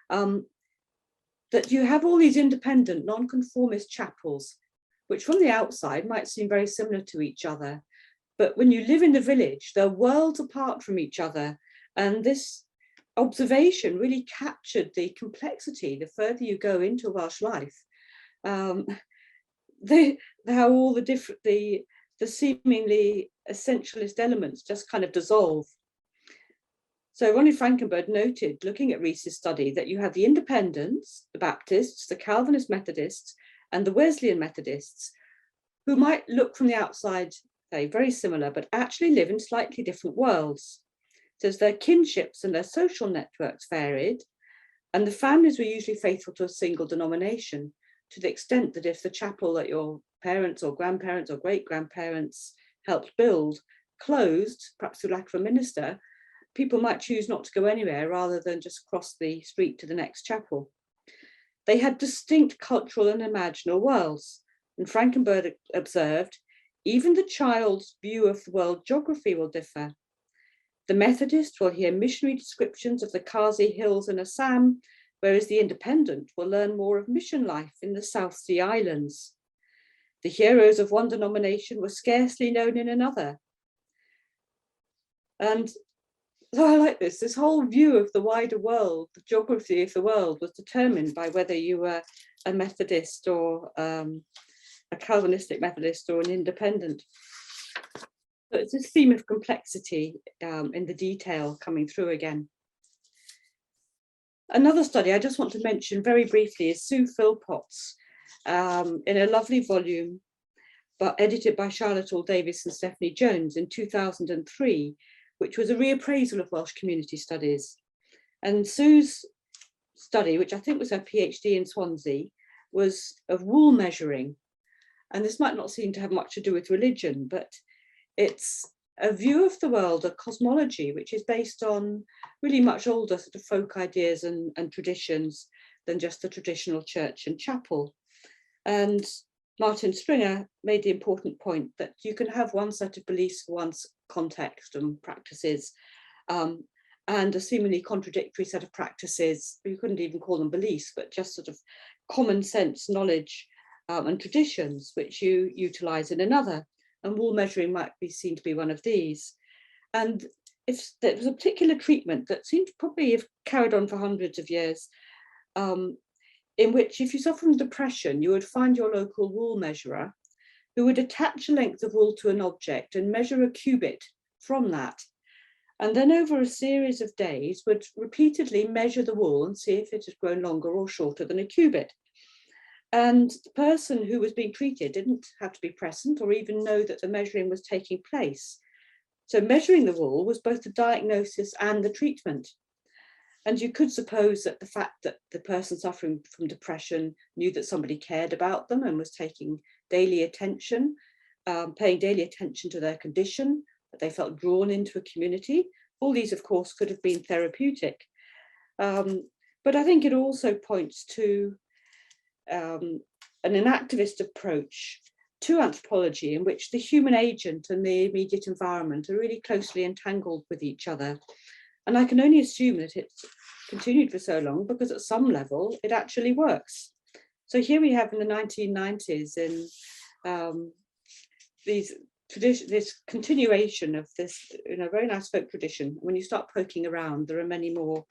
that you have all these independent non-conformist chapels, which from the outside might seem very similar to each other. But when you live in the village, they're worlds apart from each other. And this observation really captured the complexity the further you go into Welsh life. How all the seemingly essentialist elements just kind of dissolve. So Ronnie Frankenberg noted, looking at Rhys's study, that you have the Independents, the Baptists, the Calvinist Methodists, and the Wesleyan Methodists, who might look from the outside very similar, but actually live in slightly different worlds. So as their kinships and their social networks varied, and the families were usually faithful to a single denomination, to the extent that if the chapel that your parents or grandparents or great-grandparents helped build closed, perhaps through lack of a minister, people might choose not to go anywhere rather than just cross the street to the next chapel. They had distinct cultural and imaginal worlds, and Frankenberg observed, even the child's view of the world geography will differ. The Methodist will hear missionary descriptions of the Kazi Hills in Assam, whereas the independent will learn more of mission life in the South Sea Islands. The heroes of one denomination were scarcely known in another. And so I like this whole view of the wider world, the geography of the world was determined by whether you were a Methodist or a Calvinistic Methodist or an independent. So it's this theme of complexity in the detail coming through again. Another study I just want to mention very briefly is Sue Philpott's in a lovely volume, but edited by Charlotte All Davis and Stephanie Jones in 2003, which was a reappraisal of Welsh community studies. And Sue's study, which I think was her PhD in Swansea, was of wool measuring. And this might not seem to have much to do with religion, but it's a view of the world, a cosmology, which is based on really much older sort of folk ideas and traditions than just the traditional church and chapel. And Martin Springer made the important point that you can have one set of beliefs for one's context and practices, and a seemingly contradictory set of practices. You couldn't even call them beliefs, but just sort of common sense knowledge and traditions which you utilize in another. And wool measuring might be seen to be one of these. And if there was a particular treatment that seemed to probably have carried on for hundreds of years, in which if you suffer from depression, you would find your local wool measurer who would attach a length of wool to an object and measure a cubit from that. And then over a series of days would repeatedly measure the wool and see if it had grown longer or shorter than a cubit. And the person who was being treated didn't have to be present or even know that the measuring was taking place. So measuring the wool was both the diagnosis and the treatment. And you could suppose that the fact that the person suffering from depression knew that somebody cared about them and was taking daily attention, paying daily attention to their condition, that they felt drawn into a community. All these, of course, could have been therapeutic. But I think it also points to an enactivist approach to anthropology in which the human agent and the immediate environment are really closely entangled with each other. And I can only assume that it's continued for so long because at some level it actually works. So here we have in the 1990s in this continuation of this very nice folk tradition. When you start poking around, there are many more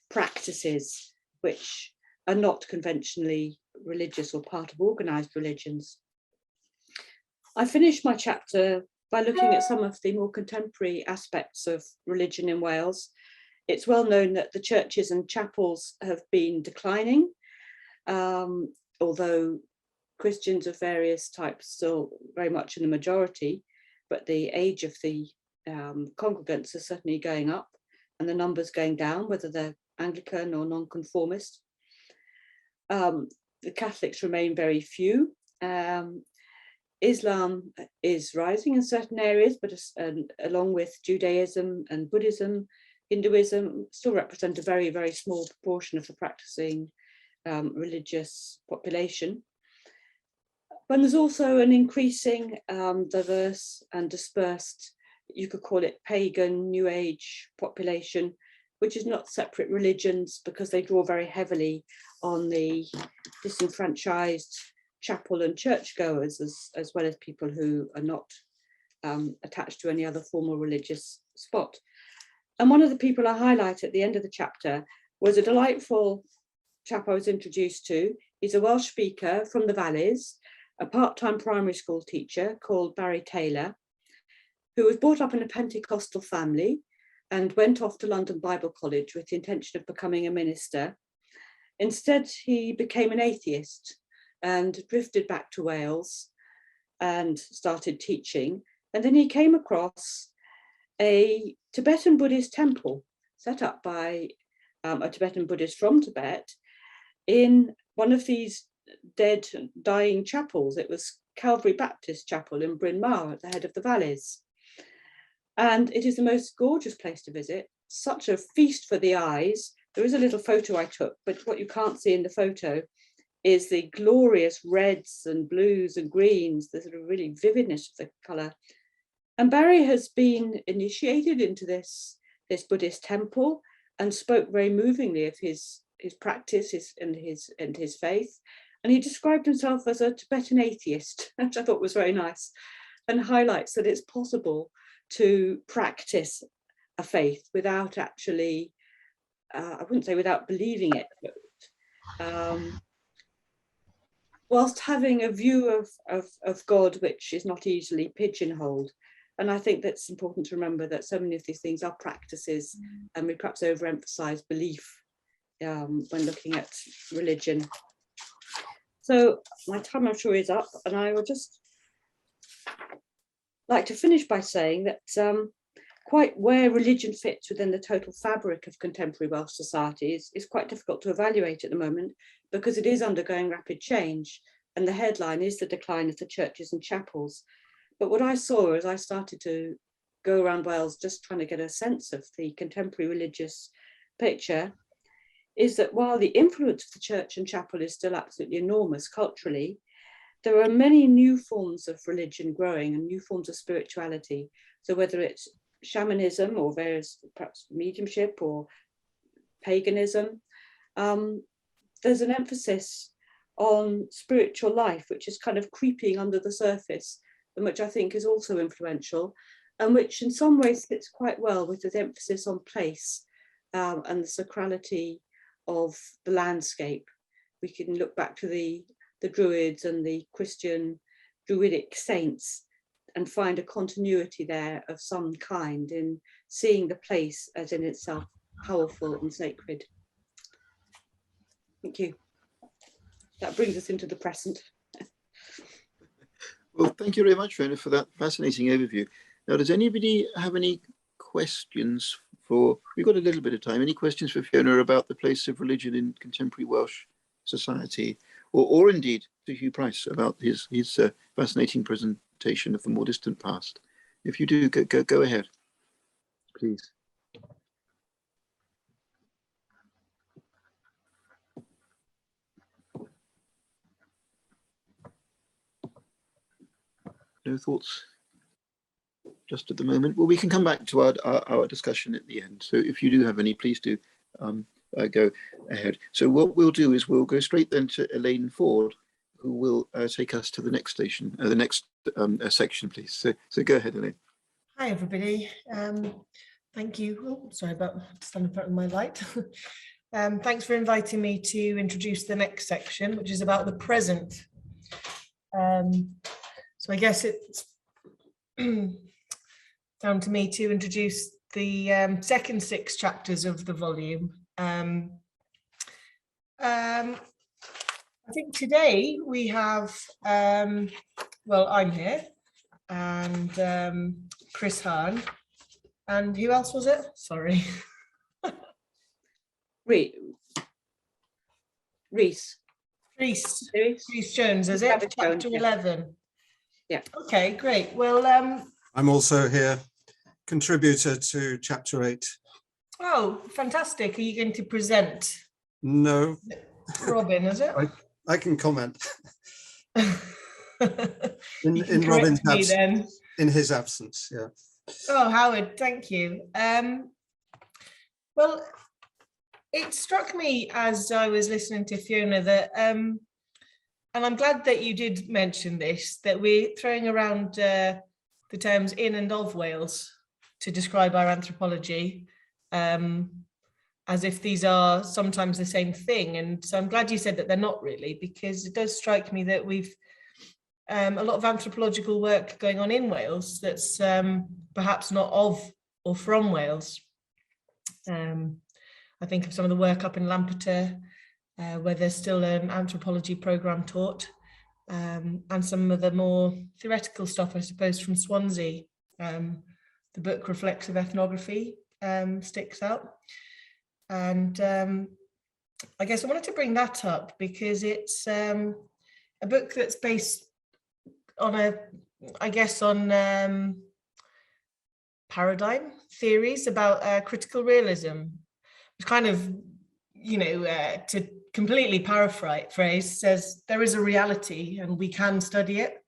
practices which are not conventionally religious or part of organized religions. I finished my chapter by looking at some of the more contemporary aspects of religion in Wales. It's well known that the churches and chapels have been declining, although Christians of various types still very much in the majority, but the age of the congregants is certainly going up and the numbers going down, whether they're Anglican or non-conformist. The Catholics remain very few. Islam is rising in certain areas, but along with Judaism and Buddhism, Hinduism still represent a very, very small proportion of the practicing religious population. But there's also an increasing diverse and dispersed, you could call it pagan, New Age population, which is not separate religions because they draw very heavily on the disenfranchised chapel and churchgoers, as well as people who are not attached to any other formal religious spot. And one of the people I highlight at the end of the chapter was a delightful chap I was introduced to. He's a Welsh speaker from the Valleys, a part-time primary school teacher called Barry Taylor, who was brought up in a Pentecostal family and went off to London Bible College with the intention of becoming a minister. Instead, he became an atheist and drifted back to Wales and started teaching. And then he came across a Tibetan Buddhist temple set up by a Tibetan Buddhist from Tibet in one of these dead, dying chapels. It was Calvary Baptist Chapel in Bryn Mawr at the head of the valleys. And it is the most gorgeous place to visit, such a feast for the eyes. There is a little photo I took, but what you can't see in the photo is the glorious reds and blues and greens, the sort of really vividness of the colour. And Barry has been initiated into this Buddhist temple and spoke very movingly of his practice, and his faith. And he described himself as a Tibetan atheist, which I thought was very nice, and highlights that it's possible to practice a faith without actually, I wouldn't say without believing it, but whilst having a view of God which is not easily pigeonholed. And I think that's important to remember, that so many of these things are practices, and we perhaps overemphasize belief when looking at religion. So my time, I'm sure, is up, and I would just like to finish by saying that quite where religion fits within the total fabric of contemporary Welsh society is quite difficult to evaluate at the moment, because it is undergoing rapid change, and the headline is the decline of the churches and chapels. But what I saw as I started to go around Wales, just trying to get a sense of the contemporary religious picture, is that while the influence of the church and chapel is still absolutely enormous culturally, there are many new forms of religion growing and new forms of spirituality. So whether it's shamanism or various perhaps mediumship or paganism, there's an emphasis on spiritual life, which is kind of creeping under the surface, and which I think is also influential, and which in some ways fits quite well with the emphasis on place and the sacrality of the landscape. We can look back to the Druids and the Christian Druidic saints and find a continuity there of some kind in seeing the place as in itself powerful and sacred. Thank you. That brings us into the present. Well, thank you very much, Fiona, for that fascinating overview. Now, does anybody have any questions for, we've got a little bit of time, any questions for Fiona about the place of religion in contemporary Welsh society, or indeed to Hugh Pryce about his fascinating presentation of the more distant past? If you do, go ahead, please. No thoughts just at the moment? Well, we can come back to our discussion at the end. So if you do have any, please do go ahead. So what we'll do is we'll go straight then to Elaine Forde, who will take us to the next station, the next section, please. So go ahead, Elaine. Hi, everybody. Thank you. Oh, sorry about standing in front of my light. Thanks for inviting me to introduce the next section, which is about the present. So I guess it's down to me to introduce the second 6 chapters of the volume. I think today we have, well, I'm here, and Chris Hann, and who else was it? Sorry. Rhys. Rhys Jones, is it? Chapter 11. Yeah. Okay, great. Well, I'm also here, contributor to chapter 8. Oh, fantastic. Are you going to present? No. Robin, is it? I can comment. in Robin's absence, in his absence, yeah. Oh, Howard, thank you. Well, it struck me as I was listening to Fiona that, and I'm glad that you did mention this, that we're throwing around the terms in and of Wales to describe our anthropology, as if these are sometimes the same thing. And so I'm glad you said that they're not really, because it does strike me that we've a lot of anthropological work going on in Wales that's perhaps not of or from Wales. I think of some of the work up in Lampeter, where there's still an anthropology programme taught, and some of the more theoretical stuff, I suppose, from Swansea. The book Reflexive Ethnography sticks out. And I guess I wanted to bring that up because it's a book that's based on paradigm theories about critical realism. It's kind of, to completely paraphrase, says there is a reality and we can study it.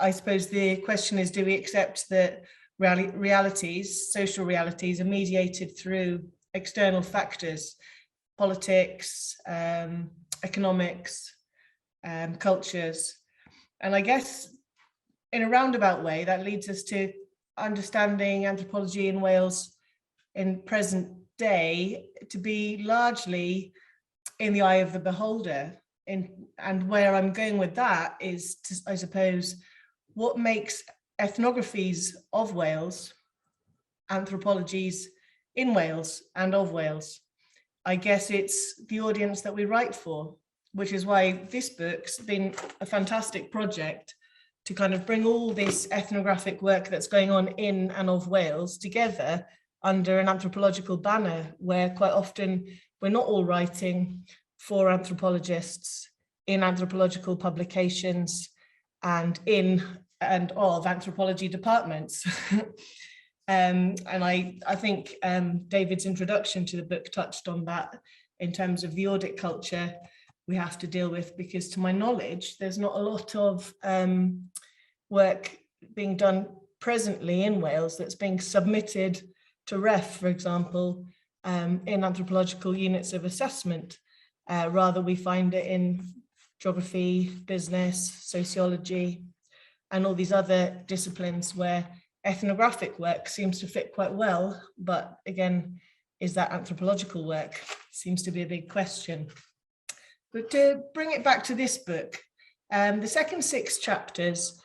I suppose the question is, do we accept that realities, social realities, are mediated through external factors, politics, economics, cultures. And I guess in a roundabout way, that leads us to understanding anthropology in Wales in present day to be largely in the eye of the beholder. And where I'm going with that is to, I suppose, what makes ethnographies of Wales, anthropologies in Wales and of Wales. I guess it's the audience that we write for, which is why this book's been a fantastic project to kind of bring all this ethnographic work that's going on in and of Wales together under an anthropological banner, where quite often we're not all writing for anthropologists in anthropological publications and in and of anthropology departments. And I think David's introduction to the book touched on that in terms of the audit culture we have to deal with, because to my knowledge, there's not a lot of work being done presently in Wales that's being submitted to REF, for example, in anthropological units of assessment. Rather, we find it in geography, business, sociology, and all these other disciplines where ethnographic work seems to fit quite well. But again, is that anthropological work? Seems to be a big question. But to bring it back to this book, the second 6 chapters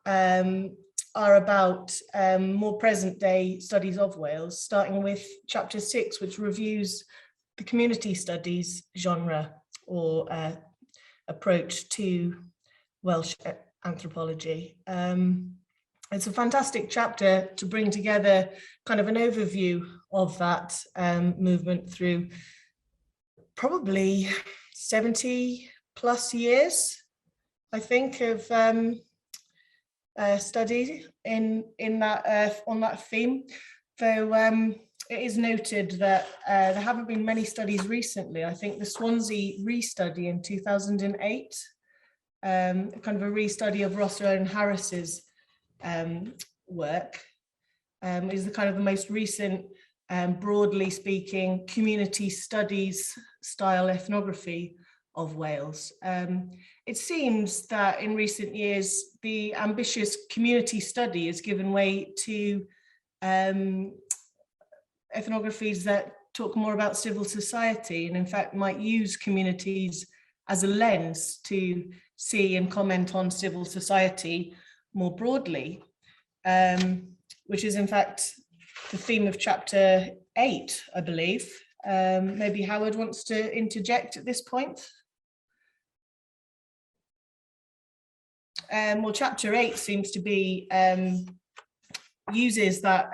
are about more present day studies of Wales, starting with chapter 6, which reviews the community studies genre or approach to Welsh anthropology. It's a fantastic chapter to bring together kind of an overview of that movement through probably 70 plus years, I think, of study in that on that theme. Though it is noted that there haven't been many studies recently. I think the Swansea re-study in 2008, kind of a re-study of Rossiter and Harris's work, is the kind of the most recent, broadly speaking, community studies style ethnography of Wales. It seems that in recent years, the ambitious community study has given way to ethnographies that talk more about civil society, and in fact might use communities as a lens to see and comment on civil society more broadly, which is in fact the theme of chapter 8, I believe. Maybe Howard wants to interject at this point. Well, chapter 8 seems to be uses that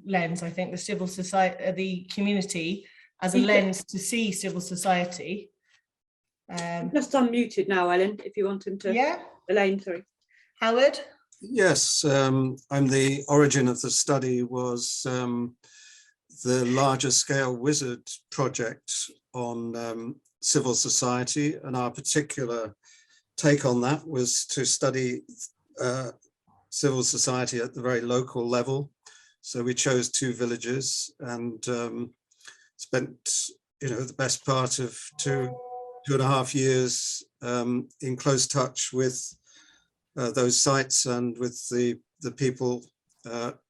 lens, I think, the civil society, the community as a lens to see civil society. Just unmuted now, Ellen, if you want him to. Yeah. Elaine, sorry. Howard? Yes, the origin of the study was the larger scale Wizard project on civil society, and our particular take on that was to study civil society at the very local level. So we chose 2 villages and spent, the best part of 2.5 years in close touch with those sites and with the people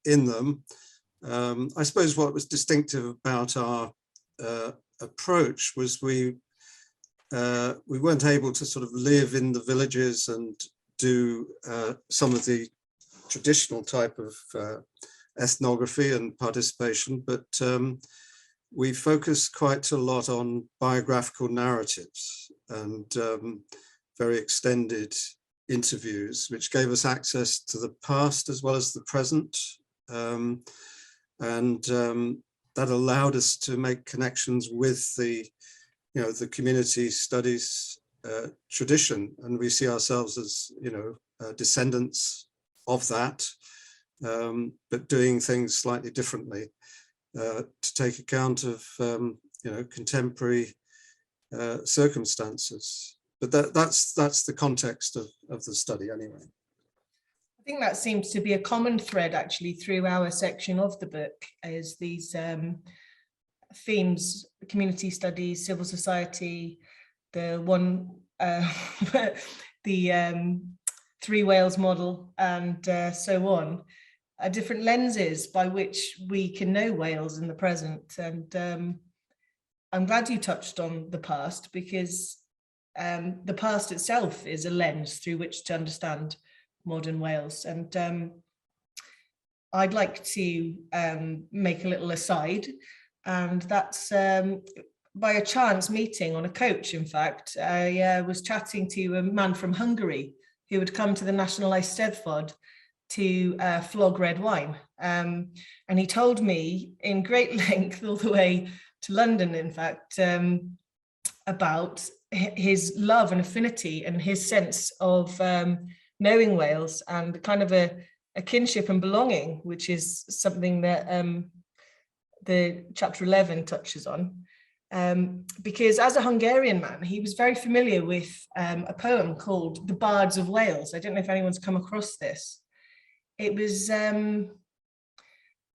in them. I suppose what was distinctive about our approach was we weren't able to sort of live in the villages and do some of the traditional type of ethnography and participation, but we focused quite a lot on biographical narratives and very extended interviews, which gave us access to the past as well as the present. That allowed us to make connections with the community studies tradition, and we see ourselves as descendants of that, but doing things slightly differently to take account of contemporary circumstances. But that's the context of the study anyway. I think that seems to be a common thread actually through our section of the book, is these themes: community studies, civil society, the one, the 3 Wales model, and so on, are different lenses by which we can know Wales in the present. And I'm glad you touched on the past, because the past itself is a lens through which to understand modern Wales. And I'd like to make a little aside, and that's by a chance meeting on a coach. In fact, I was chatting to a man from Hungary who had come to the National Eisteddfod to flog red wine. And he told me in great length all the way to London, in fact, about his love and affinity and his sense of knowing Wales, and kind of a kinship and belonging, which is something that the chapter 11 touches on. Because as a Hungarian man, he was very familiar with a poem called The Bards of Wales. I don't know if anyone's come across this. It was, no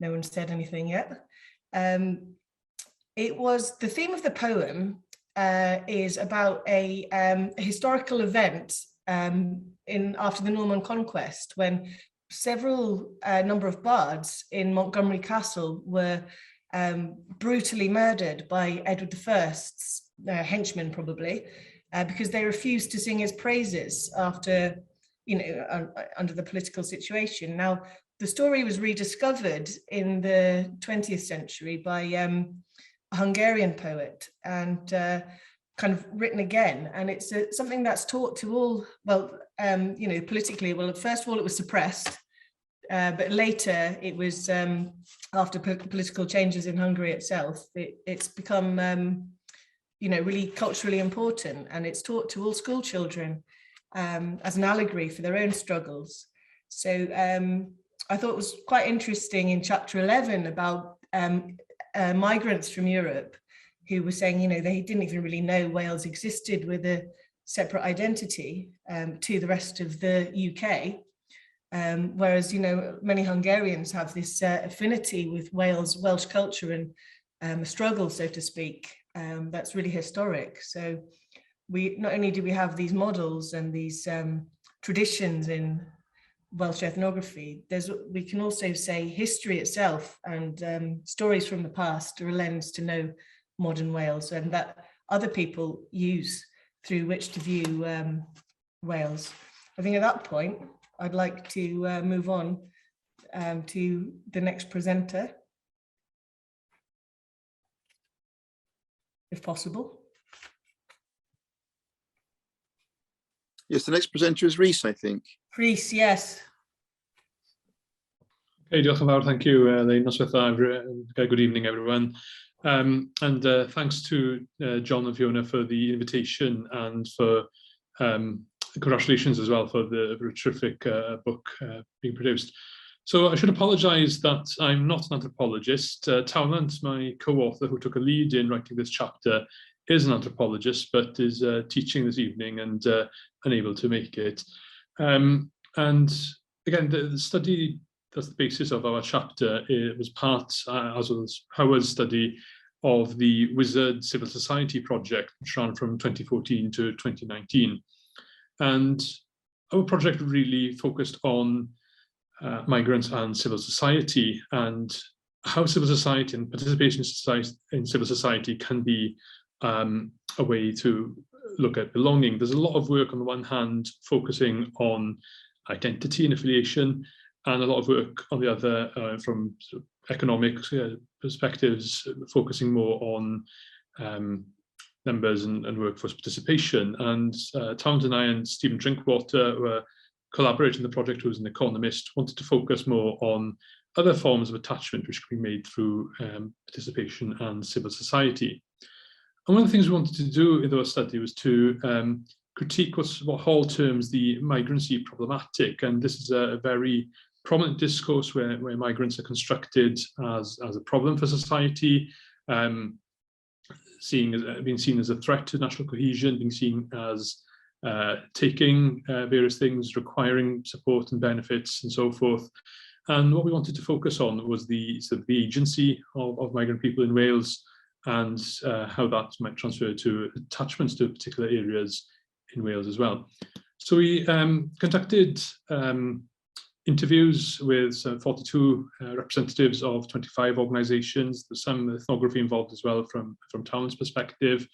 one said anything yet. It was, the theme of the poem is about a historical event after the Norman conquest, when several number of bards in Montgomery Castle were brutally murdered by Edward I's henchmen, probably, because they refused to sing his praises after, under the political situation. Now, the story was rediscovered in the 20th century by a Hungarian poet, and kind of written again. And it's something that's taught to all, well, politically, well, first of all, it was suppressed. But later it was, after political changes in Hungary itself, it's become, really culturally important, and it's taught to all school children as an allegory for their own struggles. So I thought it was quite interesting in chapter 11 about migrants from Europe who were saying, they didn't even really know Wales existed with a separate identity to the rest of the UK. Whereas, many Hungarians have this affinity with Welsh culture and a struggle, so to speak, that's really historic. So we not only do we have these models and these traditions in Welsh ethnography, we can also say history itself and stories from the past are a lens to know modern Wales, and that other people use through which to view Wales. I think at that point, I'd like to move on to the next presenter, if possible. Yes, the next presenter is Rhys, I think. Rhys, yes. Okay, diolch yn fawr, thank you, Elaine. Good evening, everyone. And thanks to John and Fiona for the invitation, and for congratulations as well for the terrific book being produced. So I should apologise that I'm not an anthropologist. Towland, my co-author who took a lead in writing this chapter, is an anthropologist, but is teaching this evening and unable to make it. And again, the study that's the basis of our chapter, it was part, as was Howard's study, of the Wizard Civil Society project, which ran from 2014 to 2019. And our project really focused on migrants and civil society, and how civil society and participation in civil society can be a way to look at belonging. There's a lot of work on the one hand focusing on identity and affiliation, and a lot of work on the other from sort of economic perspectives, focusing more on numbers and workforce participation. And Towland and I and Stephen Drinkwater, who are collaborating in the project, who was an economist, wanted to focus more on other forms of attachment which can be made through participation and civil society. And one of the things we wanted to do in our study was to critique what Hall terms the migrancy problematic. And this is a very prominent discourse where migrants are constructed as a problem for society, being seen as a threat to national cohesion, being seen as taking various things, requiring support and benefits and so forth. And what we wanted to focus on was the agency of migrant people in Wales, and how that might transfer to attachments to particular areas in Wales as well. So we conducted interviews with 42 representatives of 25 organisations. There's some ethnography involved as well from Town's perspective,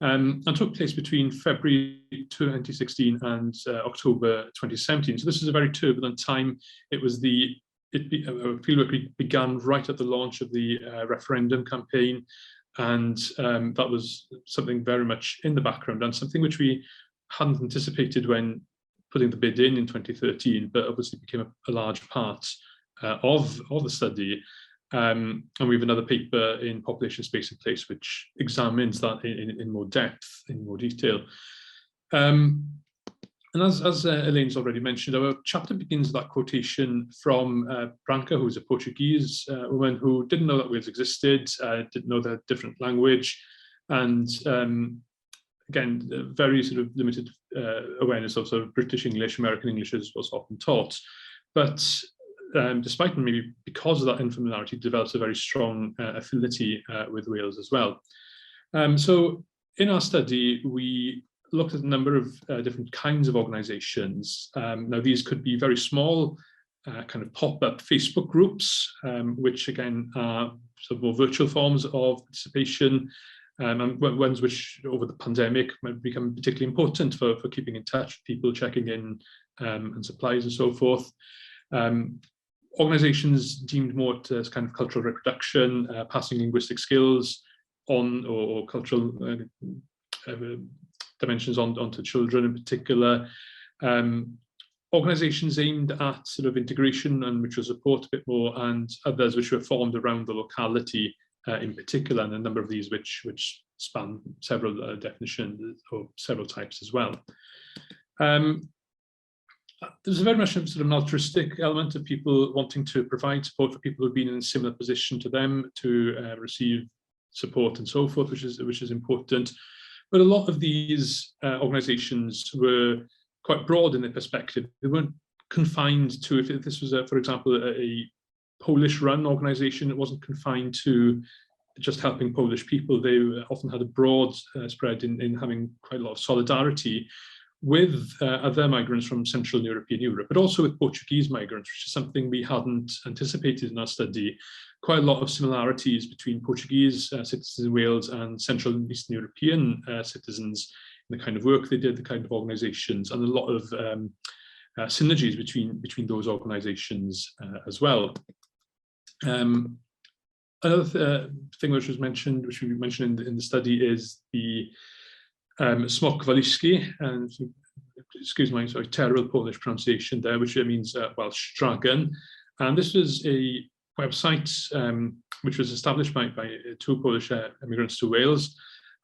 and took place between February 2016 and October 2017. So this is a very turbulent time. It was fieldwork began right at the launch of the referendum campaign, and that was something very much in the background and something which we hadn't anticipated when putting the bid in 2013, but obviously became a large part of the study. And we have another paper in Population, Space and Place which examines that in more depth, in more detail. And as Elaine's already mentioned, our chapter begins with that quotation from Branca, who's a Portuguese woman who didn't know that Wales existed, didn't know the different language, and again, very sort of limited awareness of sort of British English, American English as was often taught. But despite, maybe because of that unfamiliarity, develops a very strong affinity with Wales as well. So in our study, we looked at a number of different kinds of organisations. Now, these could be very small, kind of pop-up Facebook groups, which again are sort of more virtual forms of participation, and ones which over the pandemic might become particularly important for keeping in touch with people, checking in and supplies and so forth. Organisations deemed more as kind of cultural reproduction, passing linguistic skills on, or cultural dimensions onto children in particular. Organisations aimed at sort of integration and which will support a bit more, and others which were formed around the locality in particular, and a number of these which span several definitions or several types as well. There's a very much sort of an altruistic element of people wanting to provide support for people who've been in a similar position to them, to receive support and so forth, which is important. But a lot of these organisations were quite broad in their perspective. They weren't confined to, if this was, for example, a Polish-run organisation, it wasn't confined to just helping Polish people. They often had a broad spread in having quite a lot of solidarity with other migrants from Central European Europe, but also with Portuguese migrants, which is something we hadn't anticipated in our study. Quite a lot of similarities between Portuguese citizens in Wales and Central and Eastern European citizens in the kind of work they did, the kind of organisations, and a lot of synergies between those organisations as well. Another thing which was mentioned, which we mentioned in the study, is the smok waliski, and excuse my terrible Polish pronunciation there, which means Welsh dragon. And this was a website which was established by two Polish immigrants to Wales,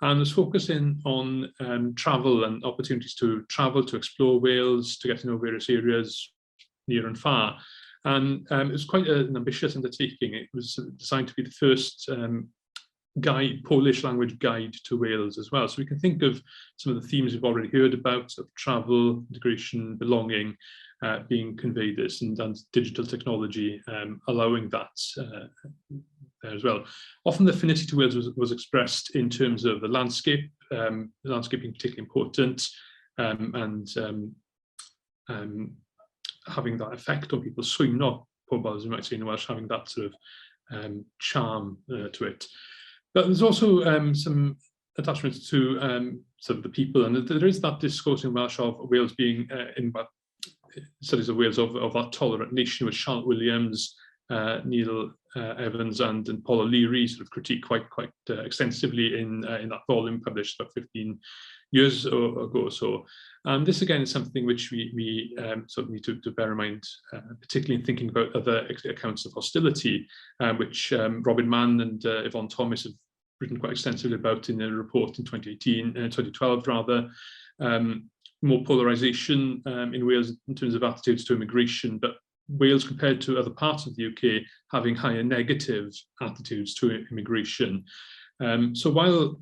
and was focusing on travel and opportunities to travel, to explore Wales, to get to know various areas near and far. And it was quite an ambitious undertaking. It was designed to be the first Polish language guide to Wales as well. So we can think of some of the themes we've already heard about, of travel, integration, belonging, being conveyed this, and digital technology allowing that there as well. Often the affinity to Wales was expressed in terms of the landscape being particularly important, and having that effect on people, swing not pobl, as we might say in Welsh, having that sort of charm to it. But there's also some attachments to sort of the people, and there is that discourse in Welsh of Wales being in studies of Wales of that tolerant nation, with Charlotte Williams, Neil Evans, and Paul O'Leary sort of critique quite extensively in that volume published about 15 years ago or so. And this again is something which we sort of need to bear in mind, particularly in thinking about other accounts of hostility, which Robin Mann and Yvonne Thomas have written quite extensively about in a report in 2012 rather. More polarisation in Wales in terms of attitudes to immigration, but Wales, compared to other parts of the UK, having higher negative attitudes to immigration. So while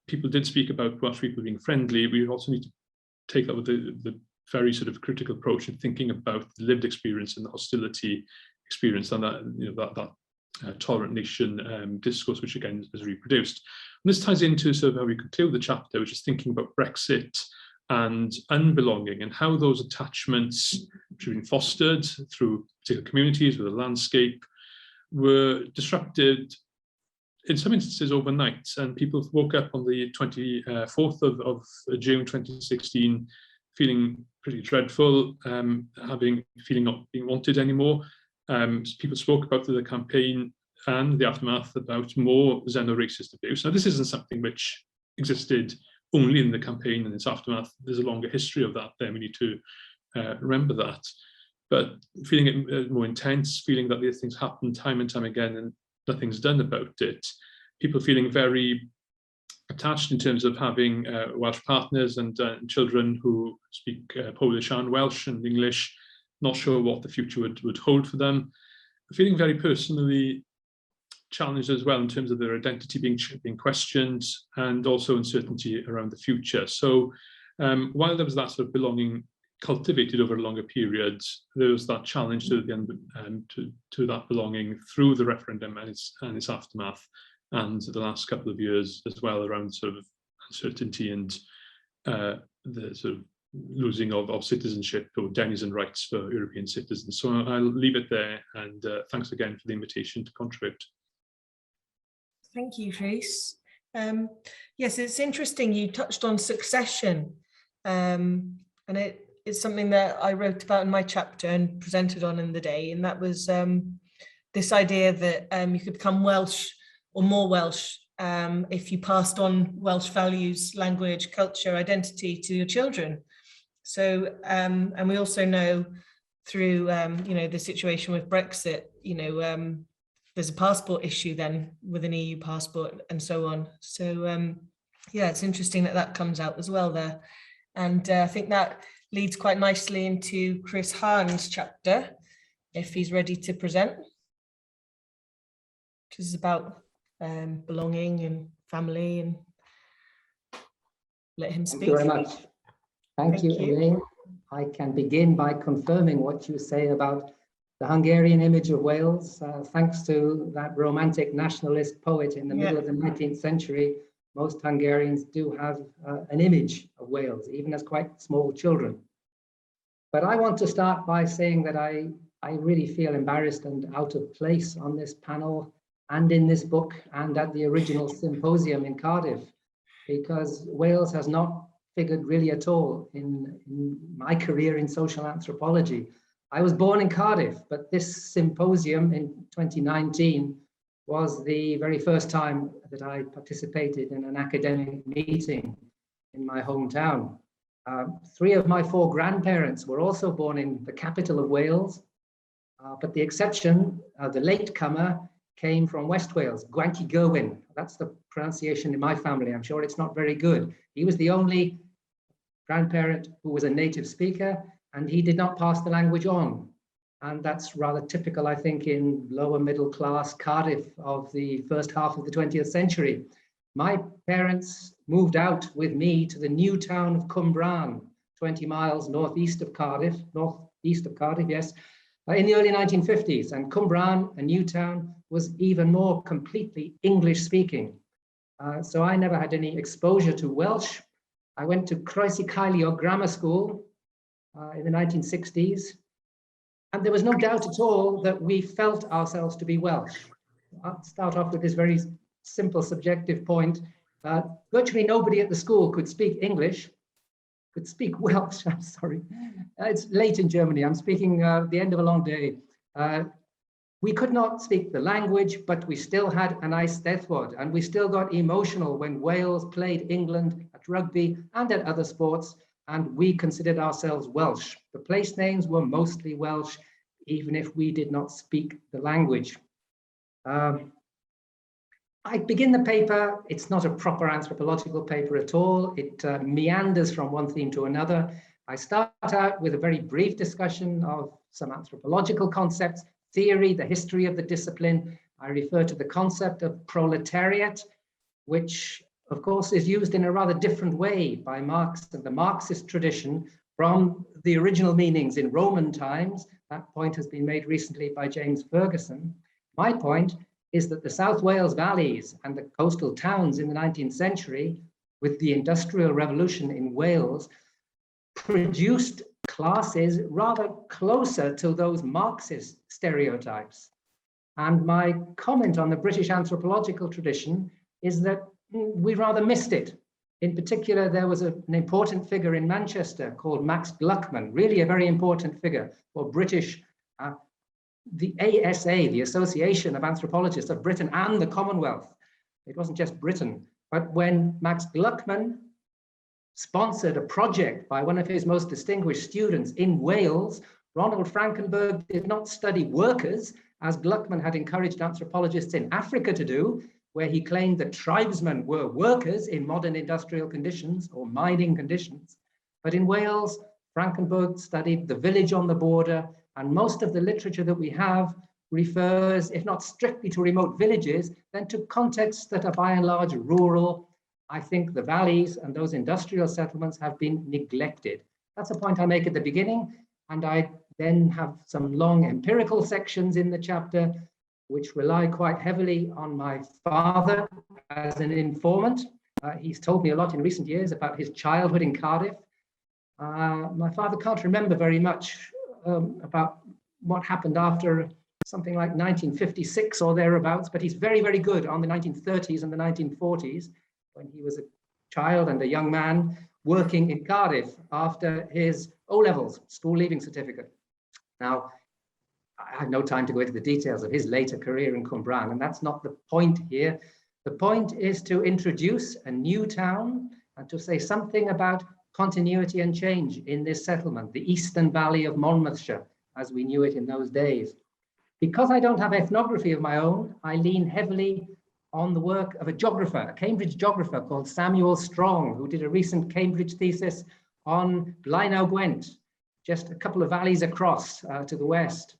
people did speak about Welsh people being friendly, we also need to take that with the very sort of critical approach in thinking about the lived experience and the hostility experience, and that tolerant nation discourse, which again is reproduced. And this ties into sort of how we conclude the chapter, which is thinking about Brexit and unbelonging, and how those attachments, which have been fostered through particular communities with the landscape, were disrupted in some instances overnight. And people woke up on the 24th of June 2016 feeling pretty dreadful, feeling not being wanted anymore. People spoke about the campaign and the aftermath about more xeno-racist abuse. Now, this isn't something which existed only in the campaign and its aftermath. There's a longer history of that there. We need to remember that. But feeling it more intense, feeling that these things happen time and time again and nothing's done about it. People feeling very attached in terms of having Welsh partners and children who speak Polish and Welsh and English, not sure what the future would hold for them. Feeling very personally challenged as well in terms of their identity being questioned, and also uncertainty around the future. So while there was that sort of belonging cultivated over a longer period, there was that challenge to to that belonging through the referendum and its aftermath, and the last couple of years as well, around sort of uncertainty and the sort of losing of citizenship or denizen rights for European citizens. So I'll leave it there, and thanks again for the invitation to contribute. Thank you, Rhys. Yes, it's interesting you touched on succession, and it's something that I wrote about in my chapter and presented on in the day, and that was this idea that you could become Welsh or more Welsh if you passed on Welsh values, language, culture, identity to your children. So, and we also know through the situation with Brexit, there's a passport issue then with an EU passport and so on. So yeah, it's interesting that comes out as well there. And I think that leads quite nicely into Chris Hann's chapter, if he's ready to present, which is about belonging and family, and let him speak. Thank you very much. Thank you, Elaine. I can begin by confirming what you say about the Hungarian image of Wales. Thanks to that romantic nationalist poet in the middle of the 19th century, most Hungarians do have an image of Wales, even as quite small children. But I want to start by saying that I really feel embarrassed and out of place on this panel and in this book and at the original symposium in Cardiff, because Wales has not figured really at all in my career in social anthropology. I was born in Cardiff, but this symposium in 2019 was the very first time that I participated in an academic meeting in my hometown. 3 of my 4 grandparents were also born in the capital of Wales, but the exception, the latecomer, came from West Wales, Gwanci Gywyn. That's the pronunciation in my family. I'm sure it's not very good. He was the only grandparent who was a native speaker, and he did not pass the language on. And that's rather typical, I think, in lower middle class Cardiff of the first half of the 20th century. My parents moved out with me to the new town of Cwmbrân, 20 miles northeast of Cardiff, yes, in the early 1950s. And Cwmbrân, a new town, was even more completely English speaking. So I never had any exposure to Welsh. I went to Croesi Caelio Grammar School in the 1960s. And there was no doubt at all that we felt ourselves to be Welsh. I'll start off with this very simple subjective point. Virtually nobody at the school could speak English, could speak Welsh, I'm sorry. It's late in Germany, I'm speaking the end of a long day. We could not speak the language, but we still had an Eisteddfod, and we still got emotional when Wales played England at rugby and at other sports, and we considered ourselves Welsh. The place names were mostly Welsh, even if we did not speak the language. I begin the paper, it's not a proper anthropological paper at all. It meanders from one theme to another. I start out with a very brief discussion of some anthropological concepts, theory, the history of the discipline. I refer to the concept of proletariat, which of course is used in a rather different way by Marx and the Marxist tradition from the original meanings in Roman times. That point has been made recently by James Ferguson. My point is that the South Wales valleys and the coastal towns in the 19th century, with the Industrial Revolution in Wales, produced classes rather closer to those Marxist stereotypes. And my comment on the British anthropological tradition is that we rather missed it. In particular, there was an important figure in Manchester called Max Gluckman, really a very important figure for British, the ASA, the Association of Anthropologists of Britain and the Commonwealth. It wasn't just Britain, but when Max Gluckman sponsored a project by one of his most distinguished students in Wales, Ronald Frankenberg did not study workers, as Gluckman had encouraged anthropologists in Africa to do, where he claimed that tribesmen were workers in modern industrial conditions or mining conditions. But in Wales, Frankenberg studied the village on the border, and most of the literature that we have refers, if not strictly to remote villages, then to contexts that are by and large rural. I think the valleys and those industrial settlements have been neglected. That's a point I make at the beginning, and I then have some long empirical sections in the chapter which rely quite heavily on my father as an informant. He's told me a lot in recent years about his childhood in Cardiff. My father can't remember very much about what happened after something like 1956 or thereabouts, but he's very, very good on the 1930s and the 1940s, when he was a child and a young man working in Cardiff after his O-levels, school leaving certificate. Now, I have no time to go into the details of his later career in Cwmbrân, and that's not the point here. The point is to introduce a new town and to say something about continuity and change in this settlement, the Eastern Valley of Monmouthshire, as we knew it in those days. Because I don't have ethnography of my own, I lean heavily on the work of a geographer, a Cambridge geographer called Samuel Strong, who did a recent Cambridge thesis on Blaenau Gwent, just a couple of valleys across to the west.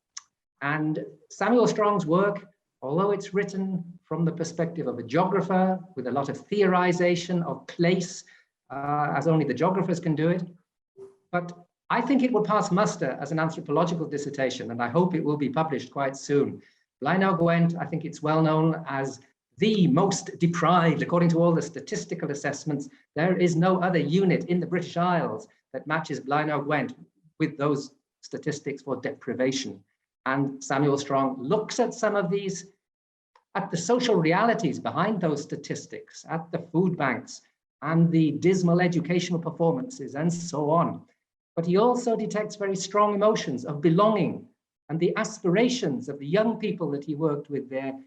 And Samuel Strong's work, although it's written from the perspective of a geographer with a lot of theorization of place, as only the geographers can do it, but I think it will pass muster as an anthropological dissertation, and I hope it will be published quite soon. Blaenau Gwent, I think it's well known as the most deprived, according to all the statistical assessments. There is no other unit in the British Isles that matches Blaenau Gwent with those statistics for deprivation. And Samuel Strong looks at some of these, at the social realities behind those statistics, at the food banks and the dismal educational performances and so on. But he also detects very strong emotions of belonging, and the aspirations of the young people that he worked with there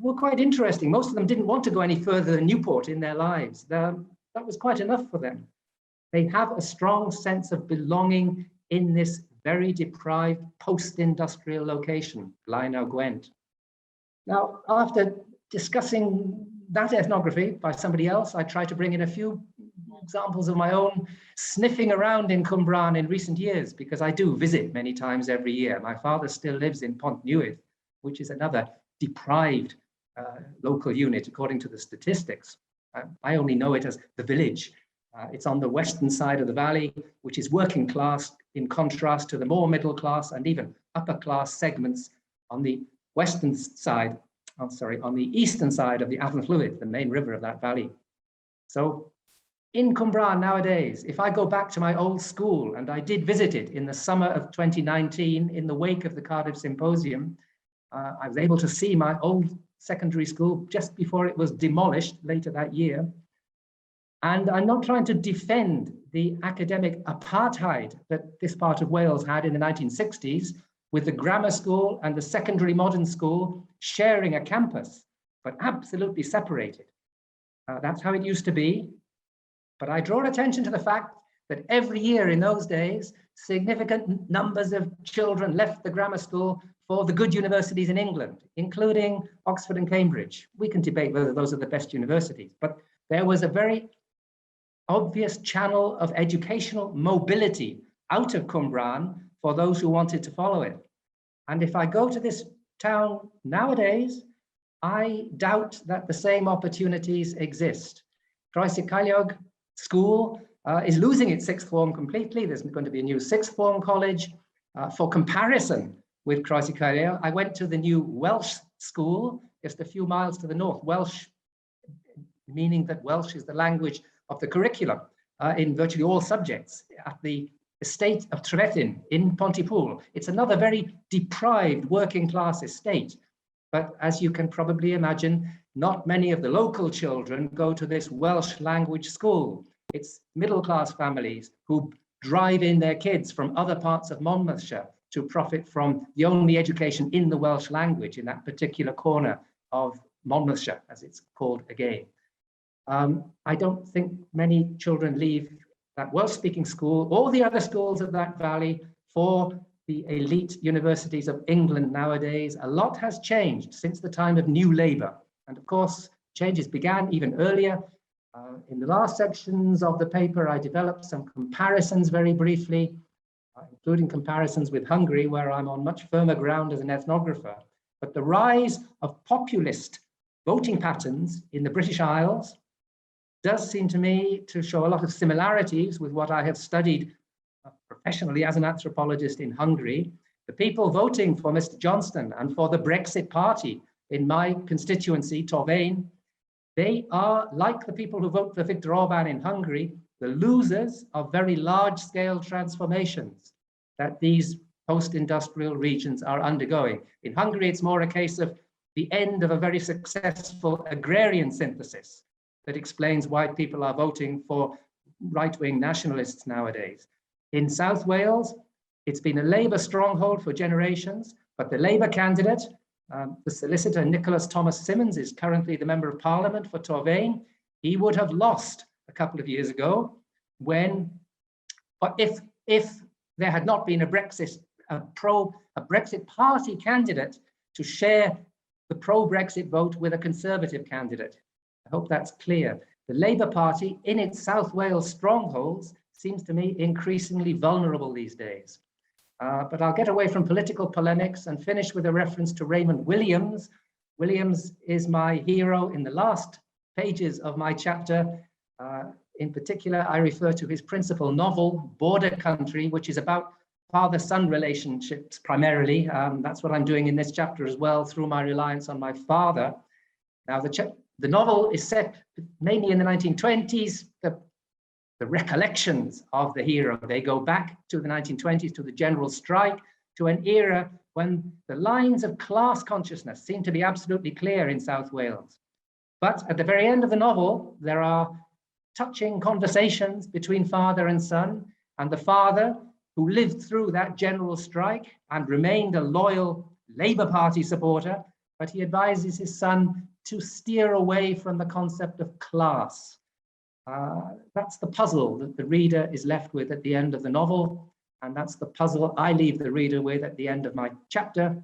were quite interesting. Most of them didn't want to go any further than Newport in their lives. That was quite enough for them. They have a strong sense of belonging in this very deprived post-industrial location, Blaenau Gwent. Now, after discussing that ethnography by somebody else, I try to bring in a few examples of my own sniffing around in Cwmbrân in recent years, because I do visit many times every year. My father still lives in Pont Newydd, which is another deprived local unit according to the statistics. I only know it as the village. It's on the western side of the valley, which is working class in contrast to the more middle class and even upper class segments on the western side, on the eastern side of the Afan Llwyd, the main river of that valley. So in Cwmbrân nowadays, if I go back to my old school, and I did visit it in the summer of 2019 in the wake of the Cardiff Symposium, I was able to see my old secondary school just before it was demolished later that year. And I'm not trying to defend the academic apartheid that this part of Wales had in the 1960s, with the grammar school and the secondary modern school sharing a campus, but absolutely separated. That's how it used to be. But I draw attention to the fact that every year in those days, significant numbers of children left the grammar school for the good universities in England, including Oxford and Cambridge. We can debate whether those are the best universities, but there was a very obvious channel of educational mobility out of Cwmbrân for those who wanted to follow it. And if I go to this town nowadays, I doubt that the same opportunities exist. Pryce School is losing its sixth form completely. There's going to be a new sixth form college. For comparison, with Croesi Caereo. I went to the new Welsh school, just a few miles to the north. Welsh, meaning that Welsh is the language of the curriculum in virtually all subjects at the estate of Trefethin in Pontypool. It's another very deprived working class estate. But as you can probably imagine, not many of the local children go to this Welsh language school. It's middle-class families who drive in their kids from other parts of Monmouthshire to profit from the only education in the Welsh language in that particular corner of Monmouthshire, as it's called again. I don't think many children leave that Welsh-speaking school or the other schools of that valley for the elite universities of England nowadays. A lot has changed since the time of New Labour. And of course, changes began even earlier. In the last sections of the paper, I developed some comparisons very briefly, including comparisons with Hungary, where I'm on much firmer ground as an ethnographer. But the rise of populist voting patterns in the British Isles does seem to me to show a lot of similarities with what I have studied professionally as an anthropologist in Hungary. The people voting for Mr. Johnston and for the Brexit Party in my constituency, Torvain, they are, like the people who vote for Viktor Orban in Hungary, the losers of very large-scale transformations that these post-industrial regions are undergoing. In Hungary, it's more a case of the end of a very successful agrarian synthesis that explains why people are voting for right-wing nationalists nowadays. In South Wales, it's been a Labour stronghold for generations, but the Labour candidate, the solicitor Nicholas Thomas Symonds, is currently the Member of Parliament for Torvain. He would have lost a couple of years ago but if there had not been a Brexit Party candidate to share the pro-Brexit vote with a Conservative candidate. I hope that's clear. The Labour Party, in its South Wales strongholds, seems to me increasingly vulnerable these days. But I'll get away from political polemics and finish with a reference to Raymond Williams. Williams is my hero in the last pages of my chapter. In particular, I refer to his principal novel, Border Country, which is about father-son relationships primarily. That's what I'm doing in this chapter as well, through my reliance on my father. Now, the novel is set mainly in the 1920s. The recollections of the hero, they go back to the 1920s, to the general strike, to an era when the lines of class consciousness seem to be absolutely clear in South Wales. But at the very end of the novel, there are touching conversations between father and son, and the father, who lived through that general strike and remained a loyal Labour Party supporter, but he advises his son to steer away from the concept of class. That's the puzzle that the reader is left with at the end of the novel, and that's the puzzle I leave the reader with at the end of my chapter.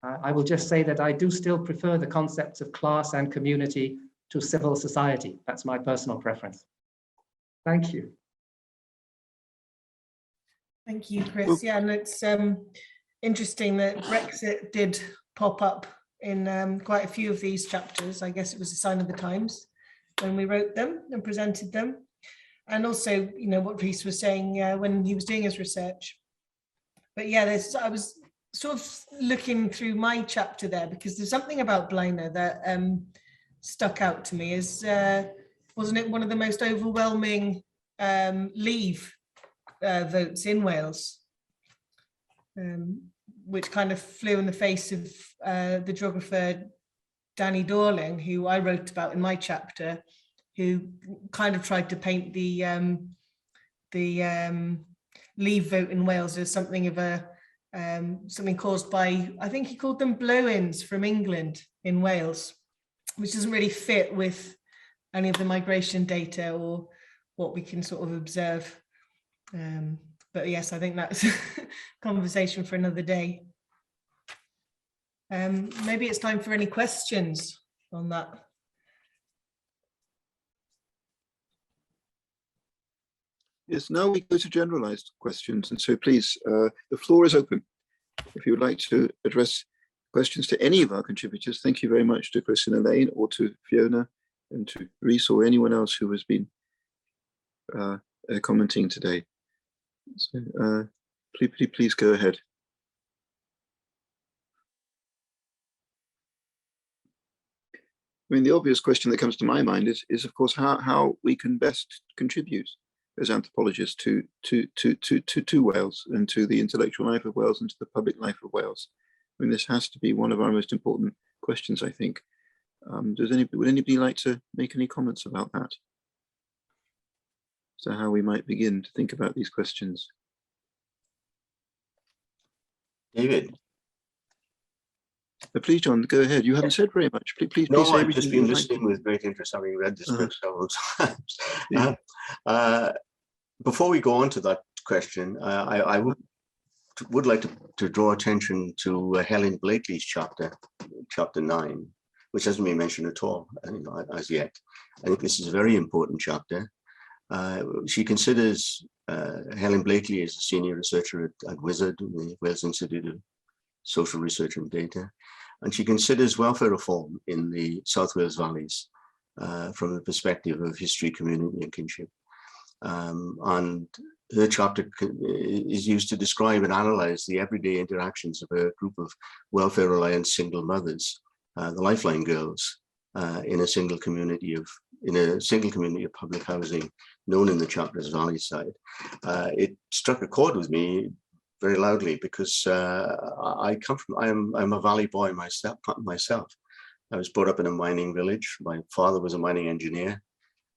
I will just say that I do still prefer the concepts of class and community to civil society. That's my personal preference. Thank you. Thank you, Chris. Yeah, and it's interesting that Brexit did pop up in quite a few of these chapters. I guess it was a sign of the times when we wrote them and presented them. And also, you know, what Rhys was saying when he was doing his research. But yeah, I was sort of looking through my chapter there because there's something about Blaenau that stuck out to me as, wasn't it one of the most overwhelming leave votes in Wales, which kind of flew in the face of the geographer Danny Dorling, who I wrote about in my chapter, who kind of tried to paint the leave vote in Wales as something of a something caused by, I think he called them blow-ins from England in Wales, which doesn't really fit with any of the migration data or what we can sort of observe. But yes, I think that's a conversation for another day. Maybe it's time for any questions on that. Yes, now we go to generalized questions. And so please, the floor is open. If you would like to address questions to any of our contributors, thank you very much to Chris and Elaine, or to Fiona and to Rhys, or anyone else who has been commenting today. So please go ahead. I mean, the obvious question that comes to my mind is of course, how we can best contribute as anthropologists to Wales and to the intellectual life of Wales and to the public life of Wales. I mean, this has to be one of our most important questions, I think. Would anybody like to make any comments about that? So how we might begin to think about these questions. David. Please, John, go ahead. You haven't said very much. Please No, say I've just been like listening with great interest, having read the script several times. Before we go on to that question, I would like to draw attention to Helen Blakely's chapter 9, which hasn't been mentioned at all as yet. I think this is a very important chapter. She considers Helen Blakely as a senior researcher at WISAD, the Wales Institute of Social Research and Data, and she considers welfare reform in the South Wales valleys from the perspective of history, community and kinship. And her chapter is used to describe and analyse the everyday interactions of a group of welfare-reliant single mothers, the Lifeline Girls, in a single community of public housing known in the chapter as Valley Side. It struck a chord with me very loudly because I'm a valley boy myself. I was brought up in a mining village. My father was a mining engineer.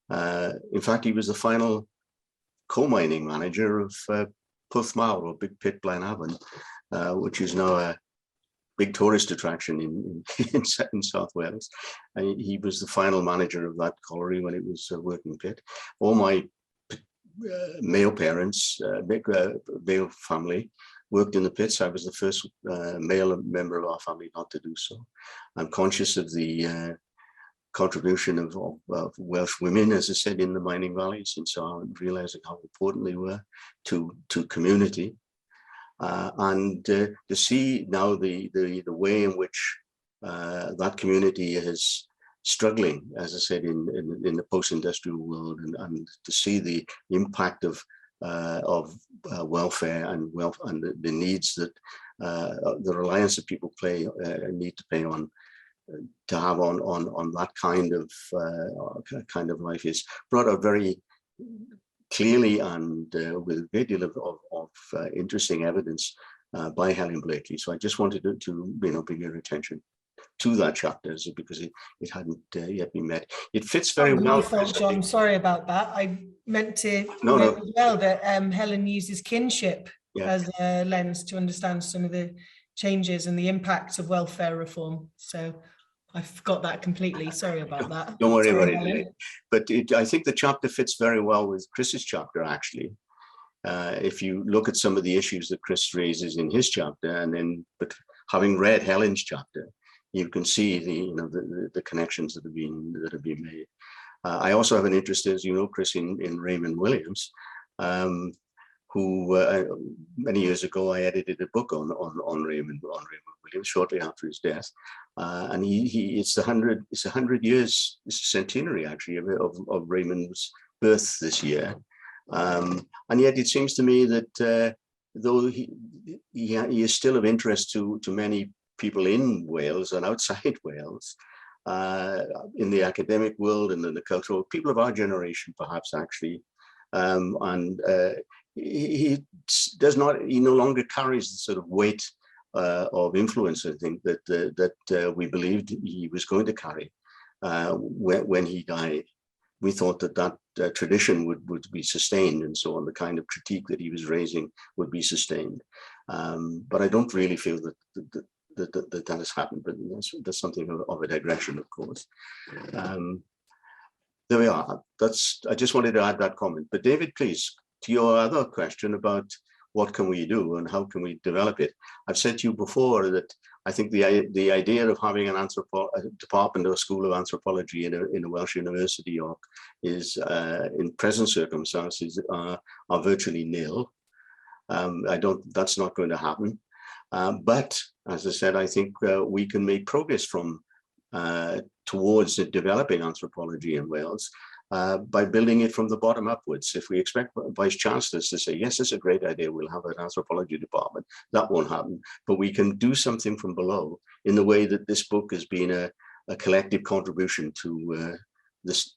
In fact, he was the final coal-mining manager of Porthmawr, or Big Pit Blaenavon, which is now a big tourist attraction in South Wales. And he was the final manager of that colliery when it was a working pit. All my male parents, male family, worked in the pits. I was the first male member of our family not to do so. I'm conscious of the contribution of Welsh women, as I said, in the mining valleys, and so I'm realizing how important they were to community. And to see now the way in which that community is struggling, as I said, in the post-industrial world, and to see the impact of welfare and wealth and the needs that the reliance that people need to pay on to have on that kind of life is brought out very clearly and with a great deal of interesting evidence by Helen Blakely. So I just wanted to bring your attention to that chapter, because it hadn't yet been met. It fits very well. My fault, John. Sorry about that. I meant to note as well that Helen uses kinship as a lens to understand some of the changes and the impacts of welfare reform. So I forgot that completely. Sorry about that. Don't worry about it. But I think the chapter fits very well with Chris's chapter, actually. If you look at some of the issues that Chris raises in his chapter, but having read Helen's chapter, you can see the connections that have been made. I also have an interest, as you know, Chris, in Raymond Williams, who many years ago I edited a book on Raymond Williams shortly after his death, and it's 100 years, it's a centenary actually of Raymond's birth this year, and yet it seems to me that though he is still of interest to many people in Wales and outside Wales, in the academic world and in the cultural, people of our generation perhaps actually, he no longer carries the sort of weight of influence, I think, that we believed he was going to carry when he died. We thought that tradition would be sustained, and so on, the kind of critique that he was raising would be sustained. But I don't really feel that has happened, but that's something of a digression, of course. There we are. I just wanted to add that comment. But David, please, to your other question about what can we do and how can we develop it. I've said to you before that I think the idea of having a department or school of anthropology in a Welsh university is in present circumstances are virtually nil. That's not going to happen. But as I said, I think we can make progress towards developing anthropology in Wales by building it from the bottom upwards. If we expect vice chancellors to say, yes, it's a great idea, we'll have an anthropology department, that won't happen. But we can do something from below in the way that this book has been a collective contribution to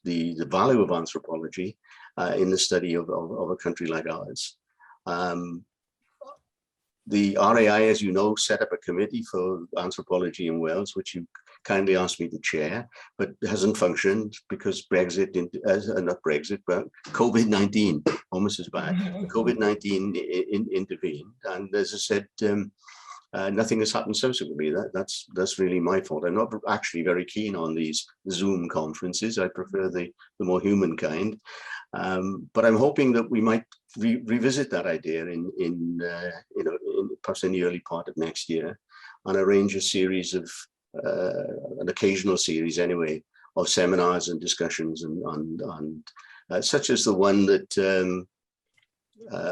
the value of anthropology in the study of a country like ours. The RAI, as you know, set up a committee for anthropology in Wales, which you kindly asked me to chair, but hasn't functioned because Brexit, not Brexit, but COVID-19, almost as bad. COVID-19 intervened, and as I said, nothing has happened subsequently. That's really my fault. I'm not actually very keen on these Zoom conferences. I prefer the more human kind. But I'm hoping that we might revisit that idea perhaps in the early part of next year, and arrange a series of an occasional series anyway of seminars and discussions and such as the one that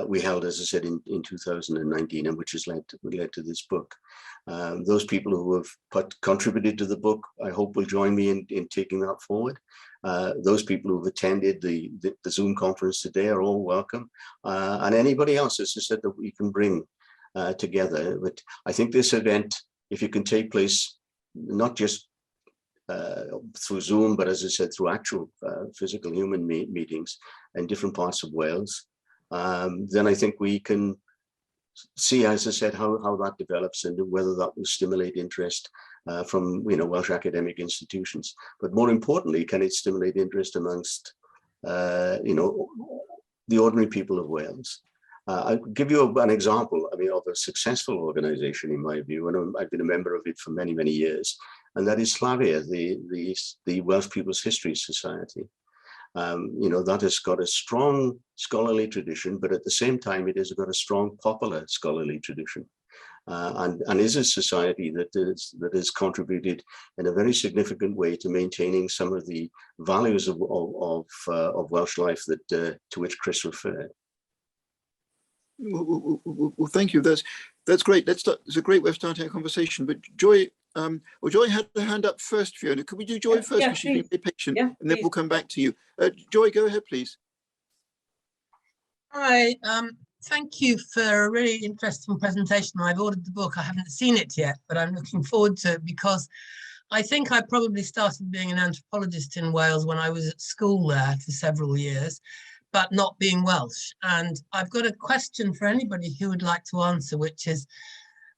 we held, as I said, in 2019, and which has led to this book. Those people who have contributed to the book, I hope will join me in taking that forward. Those people who have attended the Zoom conference today are all welcome. And anybody else, as I said, that we can bring together. But I think this event, if it can take place, not just through Zoom, but as I said, through actual physical human meetings in different parts of Wales, then I think we can see, as I said, how that develops and whether that will stimulate interest from Welsh academic institutions. But more importantly, can it stimulate interest amongst the ordinary people of Wales? I'll give you an example, of a successful organization in my view, and I've been a member of it for many, many years, and that is Slavia, the Welsh People's History Society. That has got a strong scholarly tradition, but at the same time, it has got a strong popular scholarly tradition, and is a society that has contributed in a very significant way to maintaining some of the values of Welsh life that to which Chris referred. Well, thank you. That's great. Let's start. It's a great way of starting a conversation. But Joy, Joy had the hand up first, Fiona. Could we do Joy first? Because she's been very patient, and then we'll come back to you. Joy, go ahead, please. Hi. Thank you for a really interesting presentation. I've ordered the book. I haven't seen it yet, but I'm looking forward to it because I think I probably started being an anthropologist in Wales when I was at school there for several years, but not being Welsh. And I've got a question for anybody who would like to answer, which is,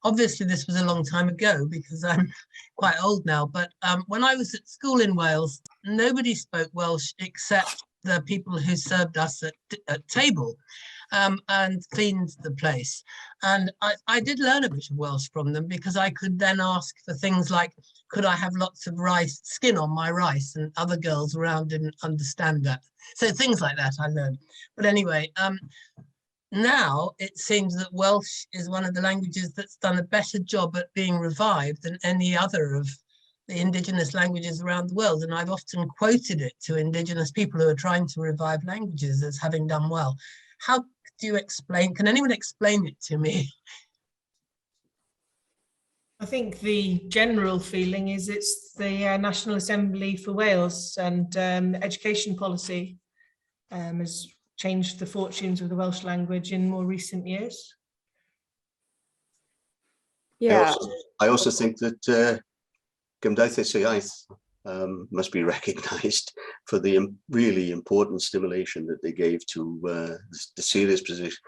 obviously this was a long time ago because I'm quite old now, but when I was at school in Wales, nobody spoke Welsh except the people who served us at table and cleaned the place. And I did learn a bit of Welsh from them because I could then ask for things like, could I have lots of rice, skin on my rice? And other girls around didn't understand that. So things like that I learned. But anyway, now it seems that Welsh is one of the languages that's done a better job at being revived than any other of the indigenous languages around the world. And I've often quoted it to indigenous people who are trying to revive languages as having done well. How do you explain, can anyone explain it to me? I think the general feeling is it's the National Assembly for Wales and education policy has changed the fortunes of the Welsh language in more recent years. Yeah. I also think that Cymdeithas Iaith must be recognised for the really important stimulation that they gave to the serious position,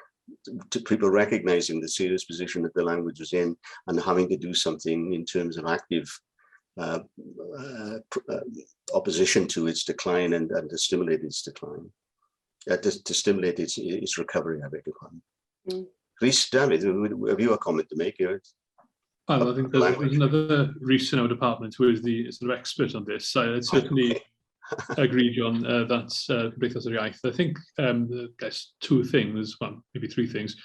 to people recognising the serious position that the language was in and having to do something in terms of active opposition to its decline and to stimulate its decline, to stimulate its recovery, I beg your pardon. Rhys, Dafydd, have you a comment to make here? I think there's another Rhys in our department who is the sort of expert on this. I certainly agree, John, that's Cymdeithas yr Iaith. I think there's two things, well, maybe three things.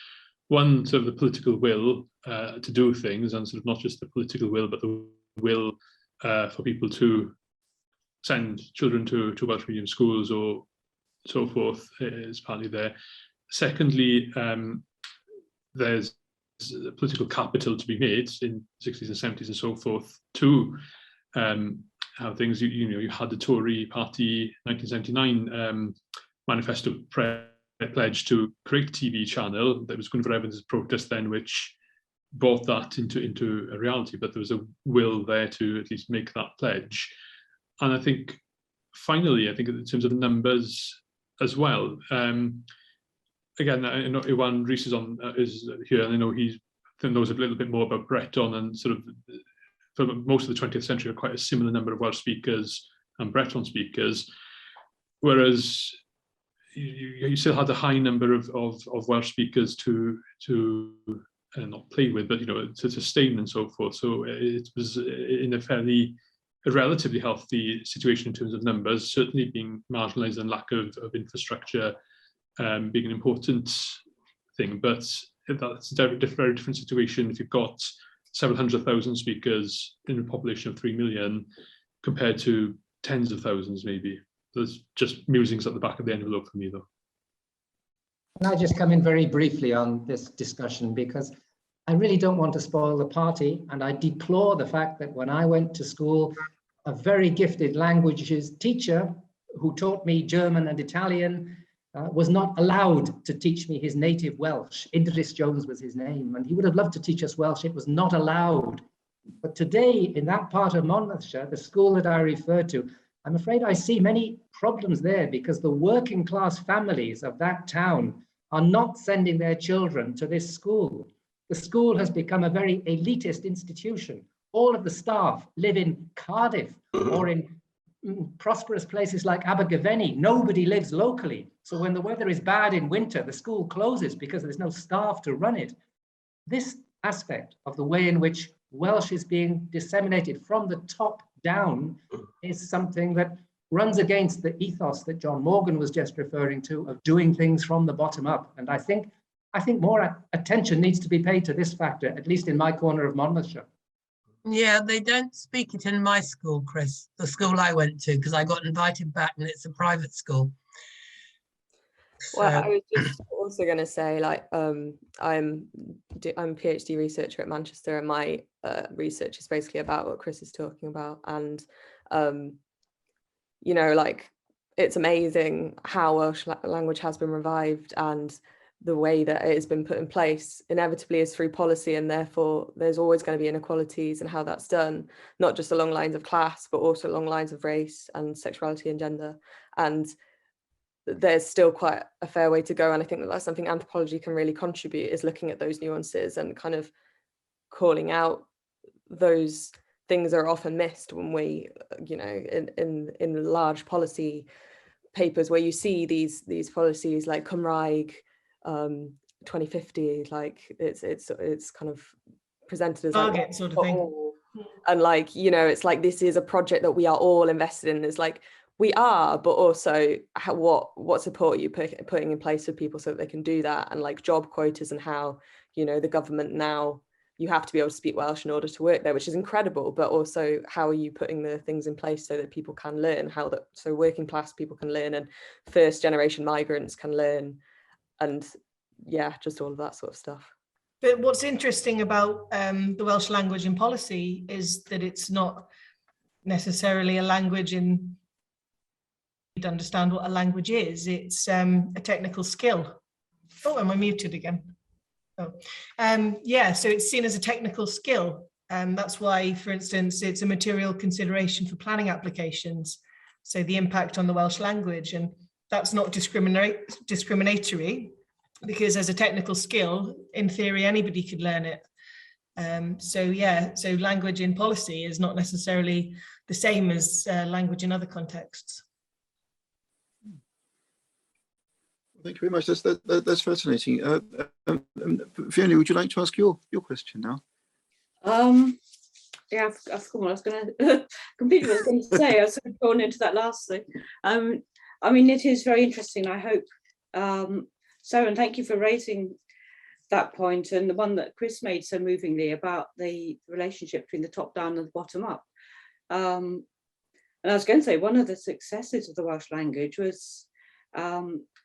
One, sort of the political will to do things, and sort of not just the political will, but the will for people to send children to Welsh medium schools or so forth is partly there. Secondly, there's political capital to be made in the 60s and 70s and so forth to how things, you had the Tory party 1979 manifesto pledge to create a TV channel that was going for evidence protest then, which brought that into a reality, but there was a will there to at least make that pledge. And I think, finally, I think in terms of numbers as well, again, I know Iwan Rhys is here, and I know he knows a little bit more about Breton, and sort of for most of the 20th century, quite a similar number of Welsh speakers and Breton speakers, whereas you still had a high number of Welsh speakers to not play with, but to sustain and so forth. So it was in a relatively healthy situation in terms of numbers, certainly being marginalised and lack of infrastructure being an important thing. But that's a very different situation if you've got several 100,000 speakers in a population of 3 million compared to tens of thousands, maybe. There's just musings at the back of the envelope for me, though. Can I just come in very briefly on this discussion, because I really don't want to spoil the party, and I deplore the fact that when I went to school, a very gifted languages teacher who taught me German and Italian was not allowed to teach me his native Welsh. Idris Jones was his name, and he would have loved to teach us Welsh. It was not allowed. But today, in that part of Monmouthshire, the school that I refer to, I'm afraid I see many problems there, because the working class families of that town are not sending their children to this school. The school has become a very elitist institution. All of the staff live in Cardiff or in prosperous places like Abergavenny. Nobody lives locally. So when the weather is bad in winter, the school closes because there's no staff to run it. This aspect of the way in which Welsh is being disseminated from the top down is something that runs against the ethos that John Morgan was just referring to, of doing things from the bottom up. And I think more attention needs to be paid to this factor, at least in my corner of Monmouthshire. Yeah, they don't speak it in my school, Chris, the school I went to, because I got invited back and it's a private school. Well, I was just also going to say, like, I'm a PhD researcher at Manchester, and my research is basically about what Chris is talking about. And, like, it's amazing how Welsh language has been revived, and the way that it has been put in place inevitably is through policy, and therefore there's always going to be inequalities in how that's done, not just along lines of class, but also along lines of race and sexuality and gender. And there's still quite a fair way to go. And I think that that's something anthropology can really contribute, is looking at those nuances and kind of calling out those things that are often missed when we, in large policy papers where you see these policies like Cymraeg 2050, like it's kind of presented as target, like sort of thing. And like, it's like, this is a project that we are all invested in. It's like, we are, but also what support are you putting in place for people so that they can do that, and like job quotas, and how the government now, you have to be able to speak Welsh in order to work there, which is incredible, but also how are you putting the things in place so that people can learn, so working class people can learn, and first generation migrants can learn, and just all of that sort of stuff. But what's interesting about the Welsh language in policy is that it's not necessarily a language to understand what a language is. It's a technical skill. Oh, am I muted again? Oh, so it's seen as a technical skill. That's why, for instance, it's a material consideration for planning applications. So the impact on the Welsh language, and that's not discriminatory, because as a technical skill, in theory, anybody could learn it. So language in policy is not necessarily the same as language in other contexts. Thank you very much. That's fascinating. Fiona, would you like to ask your question now? Yeah, I've forgotten what I was going to completely what I was going to say. I was sort of going into that last thing. I mean, it is very interesting. I hope so, and thank you for raising that point, and the one that Chris made so movingly about the relationship between the top down and the bottom up. And I was going to say, one of the successes of the Welsh language was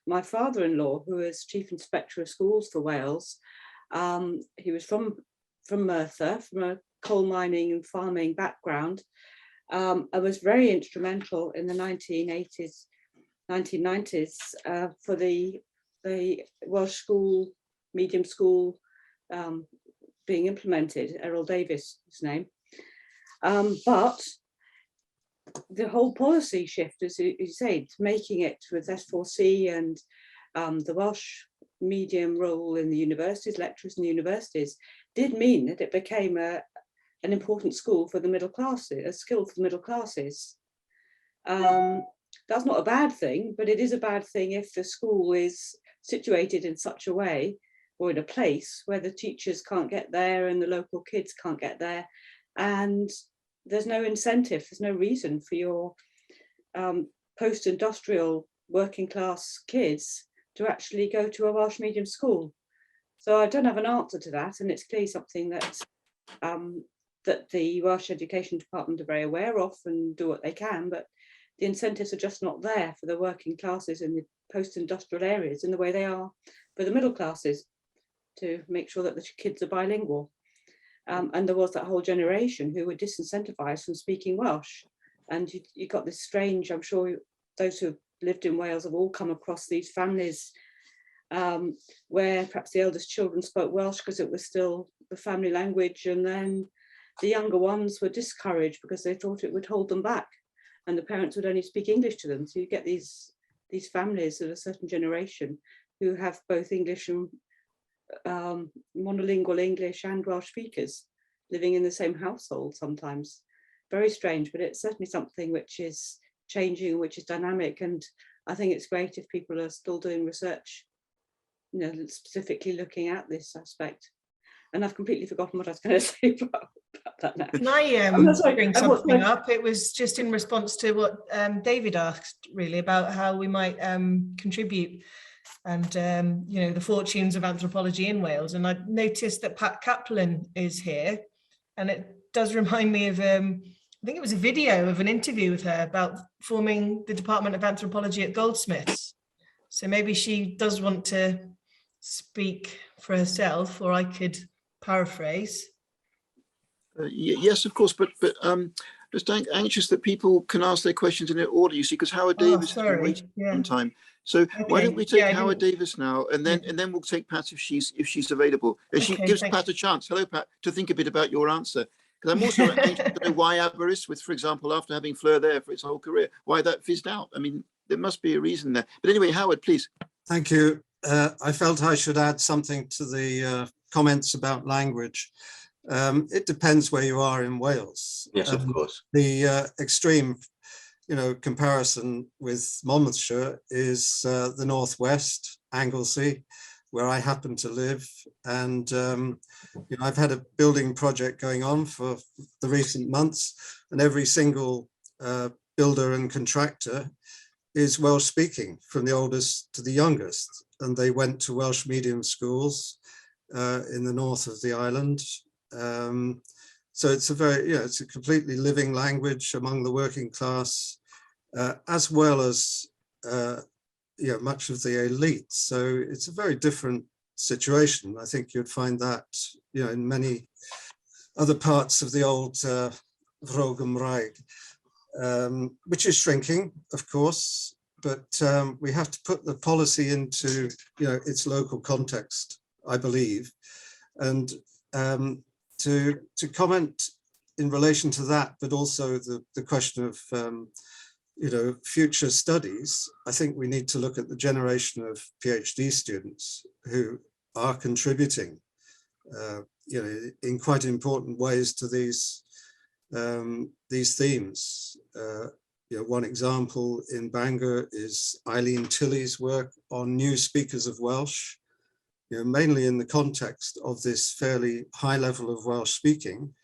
my father-in-law, who was Chief Inspector of Schools for Wales. He was from Merthyr, from a coal mining and farming background. I was very instrumental in the 1990s for the Welsh school, medium school being implemented. Errol Davis, his name. But the whole policy shift, as you said, making it with S4C and the Welsh medium role in the universities, lecturers in the universities, did mean that it became an important school for the middle classes, a skill for the middle classes. That's not a bad thing, but it is a bad thing if the school is situated in such a way or in a place where the teachers can't get there and the local kids can't get there, and there's no incentive, there's no reason for your post-industrial working class kids to actually go to a Welsh medium school. So I don't have an answer to that, and it's clearly something that that the Welsh Education Department are very aware of and do what they can, but the incentives are just not there for the working classes in the post-industrial areas in the way they are for the middle classes to make sure that the kids are bilingual. And there was that whole generation who were disincentivized from speaking Welsh. And you got this strange, I'm sure those who have lived in Wales have all come across these families where perhaps the eldest children spoke Welsh because it was still the family language, and then the younger ones were discouraged because they thought it would hold them back and the parents would only speak English to them. So you get these families of a certain generation who have both English and monolingual English and Welsh speakers living in the same household sometimes. Very strange, but it's certainly something which is changing, which is dynamic, and I think it's great if people are still doing research, you know, specifically looking at this aspect. And I've completely forgotten what I was going to say about that now. Can I bring something up? It was just in response to what David asked, really, about how we might contribute and, you know, the fortunes of anthropology in Wales. And I noticed that Pat Kaplan is here, and it does remind me of, I think it was a video of an interview with her about forming the Department of Anthropology at Goldsmiths. So maybe she does want to speak for herself, or I could paraphrase. Yes, of course, but just anxious that people can ask their questions in their order, you see, because Howard Davis has been waiting some time. So okay. Why don't we take Howard Davis now, and then we'll take Pat if she's available. And she gives Pat a chance. Hello, Pat, to think a bit about your answer. Because I'm also anxious to know why Aberystwyth, for example, after having Fleur there for its whole career, why that fizzed out. I mean, there must be a reason there. But anyway, Howard, please. Thank you. I felt I should add something to the comments about language. It depends where you are in Wales. Yes, of course. The extreme, you know, comparison with Monmouthshire is the northwest, Anglesey, where I happen to live, and you know, I've had a building project going on for the recent months, and every single builder and contractor is Welsh speaking, from the oldest to the youngest, and they went to Welsh medium schools in the north of the island. So it's a very, yeah, it's a completely living language among the working class, as well as you know, much of the elite. So it's a very different situation. I think you'd find that, you know, in many other parts of the old Fro Gymraeg, which is shrinking, of course, but we have to put the policy into, you know, its local context, I believe. And to comment in relation to that, but also the question of you know, future studies, I think we need to look at the generation of PhD students who are contributing, you know, in quite important ways to these themes. You know, one example in Bangor is Eileen Tilley's work on new speakers of Welsh, you know, mainly in the context of this fairly high level of Welsh speaking,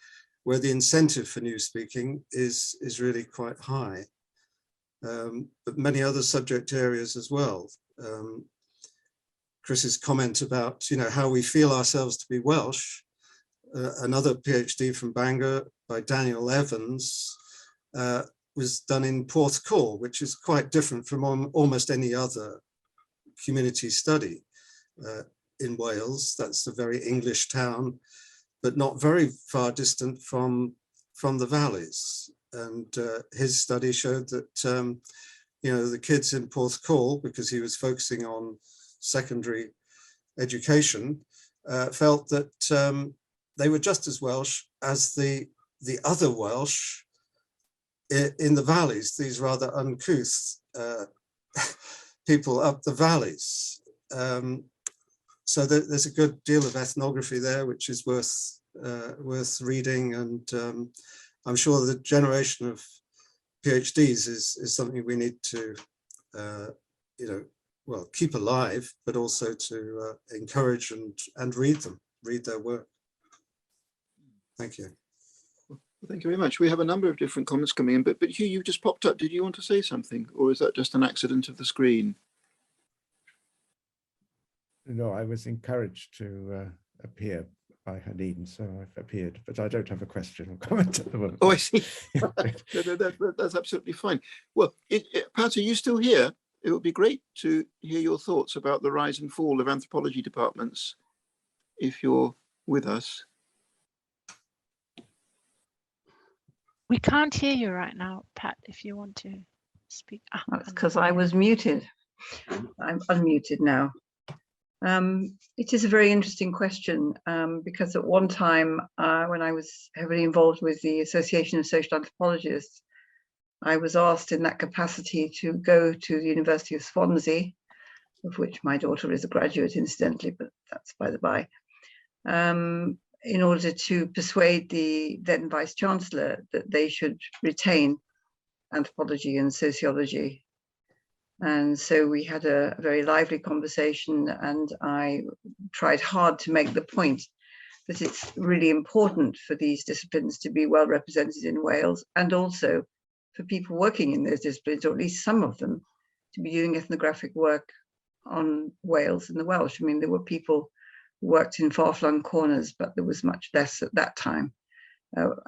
where the incentive for new speaking is really quite high. But many other subject areas as well. Chris's comment about, you know, how we feel ourselves to be Welsh, another PhD from Bangor by Daniel Evans was done in Porthcawl, which is quite different from almost any other community study in Wales. That's a very English town, but not very far distant from the valleys. And his study showed that, you know, the kids in Porthcawl, because he was focusing on secondary education, felt that they were just as Welsh as the other Welsh in the valleys, these rather uncouth people up the valleys. So there's a good deal of ethnography there, which is worth reading, and I'm sure the generation of PhDs is something we need to, well, keep alive, but also to encourage and read their work. Thank you. Well, thank you very much. We have a number of different comments coming in, but Hugh, you just popped up. Did you want to say something, or is that just an accident of the screen? No, I was encouraged to appear by Hann, so I've appeared, but I don't have a question or comment at the moment. Oh, I see. That's absolutely fine. Well, Pat, are you still here? It would be great to hear your thoughts about the rise and fall of anthropology departments, if you're with us. We can't hear you right now, Pat, if you want to speak. That's because I was muted. I'm unmuted now. It is a very interesting question because at one time when I was heavily involved with the Association of Social Anthropologists, I was asked in that capacity to go to the University of Swansea, of which my daughter is a graduate incidentally, but that's by the by, in order to persuade the then Vice Chancellor that they should retain anthropology and sociology. And so we had a very lively conversation, and I tried hard to make the point that it's really important for these disciplines to be well represented in Wales, and also for people working in those disciplines, or at least some of them, to be doing ethnographic work on Wales and the Welsh. I mean, there were people who worked in far-flung corners, but there was much less at that time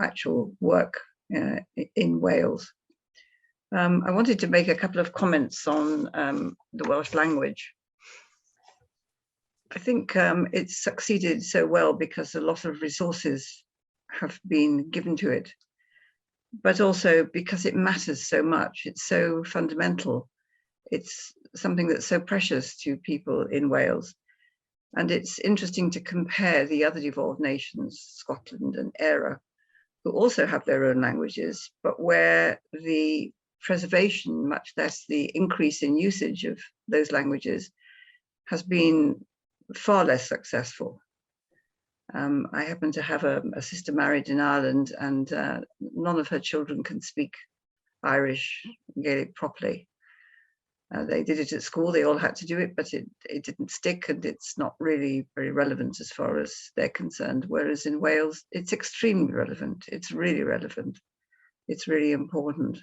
actual work in Wales. I wanted to make a couple of comments on the Welsh language. I think it's succeeded so well because a lot of resources have been given to it, but also because it matters so much. It's so fundamental. It's something that's so precious to people in Wales. And it's interesting to compare the other devolved nations, Scotland and Eire, who also have their own languages, but where the preservation, much less the increase in usage of those languages, has been far less successful. I happen to have a sister married in Ireland, and none of her children can speak Irish, Gaelic properly. They did it at school, they all had to do it, but it didn't stick, and it's not really very relevant as far as they're concerned. Whereas in Wales, it's extremely relevant. It's really relevant. It's really important.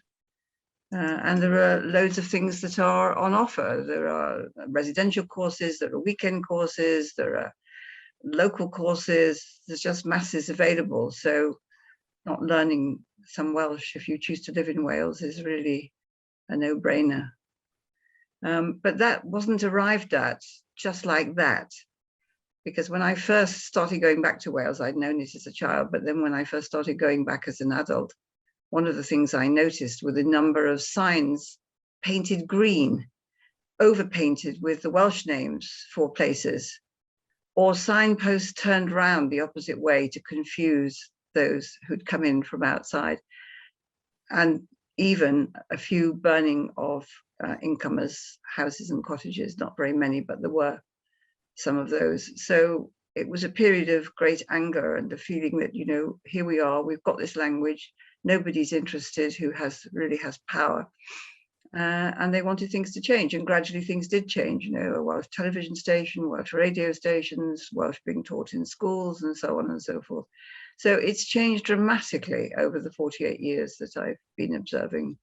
And there are loads of things that are on offer. There are residential courses, there are weekend courses, there are local courses. There's just masses available. So not learning some Welsh if you choose to live in Wales is really a no-brainer. But that wasn't arrived at just like that. Because when I first started going back to Wales, I'd known it as a child, but then when I first started going back as an adult, one of the things I noticed were the number of signs painted green, overpainted with the Welsh names for places, or signposts turned round the opposite way to confuse those who'd come in from outside, and even a few burning of incomers' houses and cottages, not very many, but there were some of those. So it was a period of great anger and the feeling that, you know, here we are, we've got this language, nobody's interested who really has power. And they wanted things to change, and gradually things did change. You know, a Welsh television station, Welsh radio stations, Welsh being taught in schools, and so on and so forth. So it's changed dramatically over the 48 years that I've been observing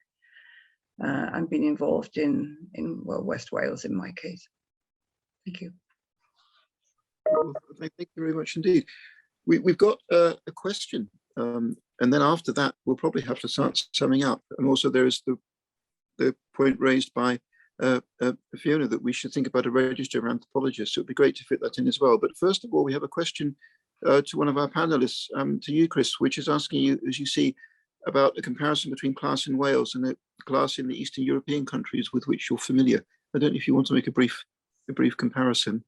and been involved in well, West Wales in my case. Thank you. Well, thank you very much indeed. We've got a question, and then after that we'll probably have to start summing up. And also there is the point raised by Fiona that we should think about a register of anthropologists. So it'd be great to fit that in as well. But first of all, we have a question to one of our panelists, to you, Chris, which is asking you, as you see, about a comparison between class in Wales and the class in the Eastern European countries with which you're familiar. I don't know if you want to make a brief comparison.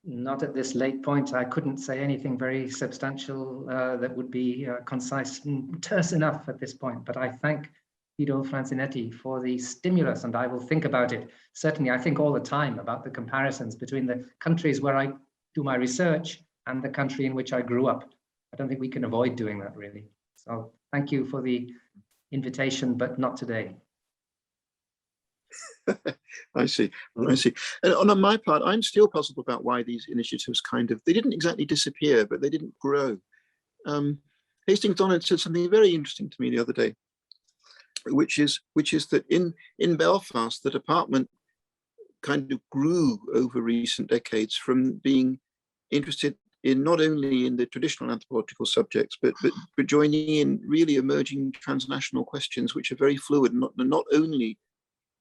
Not at this late point. I couldn't say anything very substantial that would be concise and terse enough at this point, but I thank Guido Francinetti for the stimulus, and I will think about it. Certainly, I think all the time about the comparisons between the countries where I do my research and the country in which I grew up. I don't think we can avoid doing that, really. So thank you for the invitation, but not today. I see. And on my part, I'm still puzzled about why these initiatives they didn't exactly disappear, but they didn't grow. Hastings Donald said something very interesting to me the other day, which is that in Belfast, the department kind of grew over recent decades from being interested in not only in the traditional anthropological subjects, but joining in really emerging transnational questions, which are very fluid, not only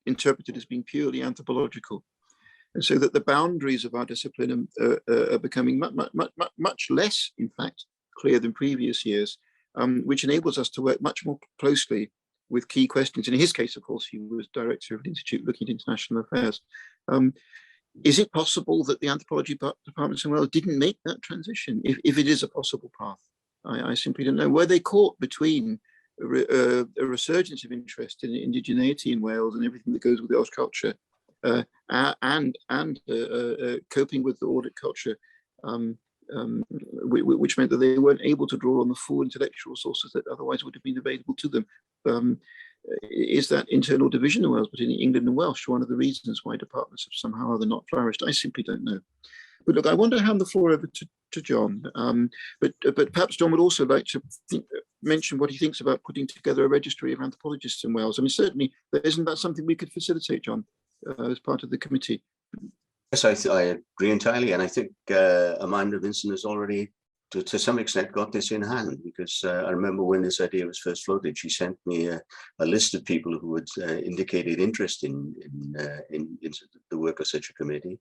interpreted as being purely anthropological. And so that the boundaries of our discipline are becoming much less, in fact, clear than previous years, which enables us to work much more closely with key questions. In his case, of course, he was director of an institute looking at international affairs. Is it possible that the anthropology departments in Wales didn't make that transition, if it is a possible path? I simply don't know. Were they caught between a resurgence of interest in indigeneity in Wales and everything that goes with Welsh culture, and coping with the audit culture, which meant that they weren't able to draw on the full intellectual sources that otherwise would have been available to them? Is that internal division in Wales between England and Welsh one of the reasons why departments have somehow or other not flourished? I simply don't know. But look, I want to hand the floor over to John. But perhaps John would also like to mention what he thinks about putting together a registry of anthropologists in Wales. I mean, certainly, isn't that something we could facilitate, John, as part of the committee? Yes, I agree entirely. And I think Amanda Vincent has already, to some extent, got this in hand, because I remember when this idea was first floated, she sent me a list of people who had indicated interest in the work of such a committee.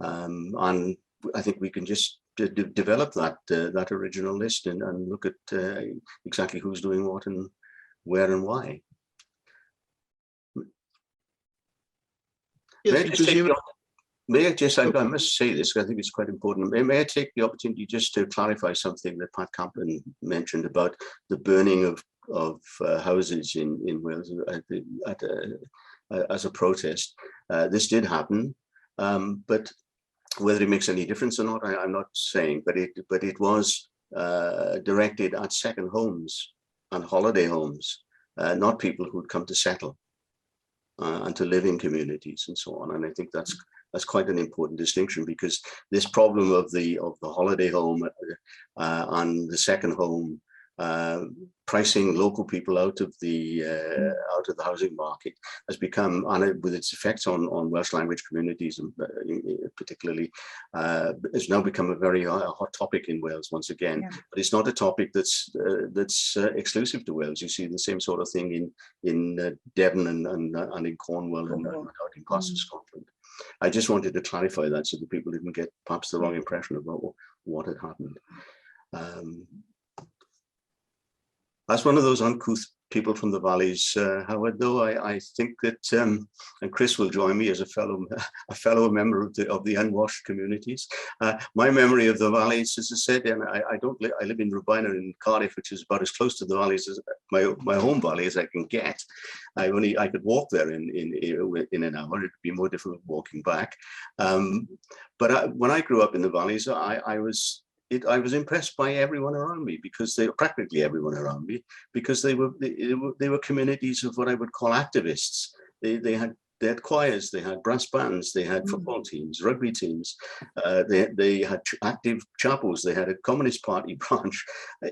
And I think we can just develop that original list and look at exactly who's doing what and where and why. Yes, I must say this, because I think it's quite important. May I take the opportunity just to clarify something that Pat Camplin mentioned about the burning of houses in Wales as a protest. This did happen, but whether it makes any difference or not, I'm not saying. But it was directed at second homes and holiday homes, not people who'd come to settle and to live in communities and so on. And I think that's quite an important distinction, because this problem of the holiday home and the second home pricing local people out of the housing market has become, and with its effects on Welsh language communities, particularly, has now become a very hot topic in Wales once again. Yeah. But it's not a topic that's exclusive to Wales. You see the same sort of thing in Devon and in Cornwall and out in parts of Scotland. I just wanted to clarify that so that people didn't get perhaps the wrong impression about what had happened. As one of those uncouth people from the valleys, Howard, though, I think that, and Chris will join me as a fellow member of the unwashed communities. My memory of the valleys, as I said, and I live in Rubina in Cardiff, which is about as close to the valleys as my home valley as I can get. I could walk there in an hour. It'd be more difficult walking back. But when I grew up in the valleys, I was impressed by everyone around me, because practically everyone around me, because they were communities of what I would call activists. They had choirs, they had brass bands, they had football teams, rugby teams, they had active chapels, they had a Communist Party branch,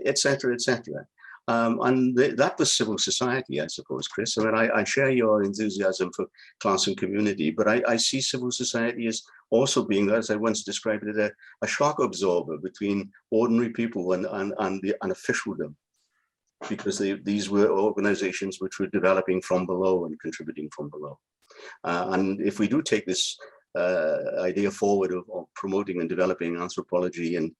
etc., etc. And that was civil society, I suppose, Chris. I mean, I share your enthusiasm for class and community, but I see civil society as also being, as I once described it, a shock absorber between ordinary people and officialdom, because these were organizations which were developing from below and contributing from below. And if we do take this idea forward of promoting and developing anthropology and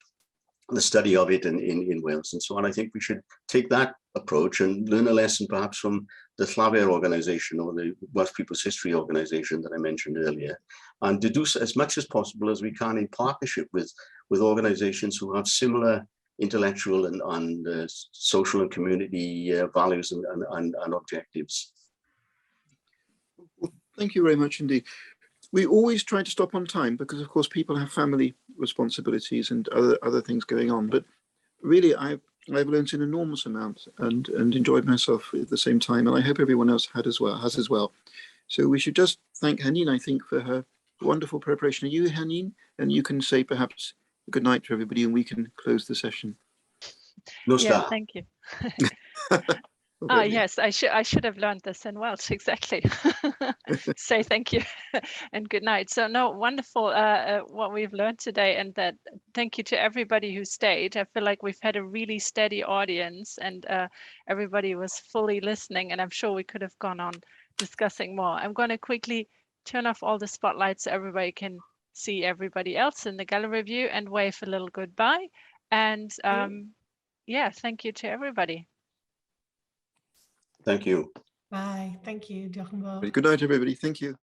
the study of it in Wales and so on, I think we should take that approach and learn a lesson perhaps from the Llawer organization, or the Welsh People's History organization that I mentioned earlier, and to do as much as possible as we can in partnership with organizations who have similar intellectual and social and community values and objectives. Well, thank you very much indeed. We always try to stop on time because, of course, people have family responsibilities and other things going on. But really, I've learned an enormous amount and enjoyed myself at the same time, and I hope everyone else has as well. So we should just thank Hanine, I think, for her wonderful preparation. Are you, Hanine? And you can say perhaps good night to everybody, and we can close the session. No, yeah, thank you. Yes, I should have learned this in Welsh, exactly. Say thank you and good night. So no, wonderful what we've learned today, and that thank you to everybody who stayed. I feel like we've had a really steady audience, and everybody was fully listening, and I'm sure we could have gone on discussing more. I'm going to quickly turn off all the spotlights so everybody can see everybody else in the gallery view and wave a little goodbye. And yeah, thank you to everybody. Thank you. Bye. Thank you. Diolch yn fawr. Good night, everybody. Thank you.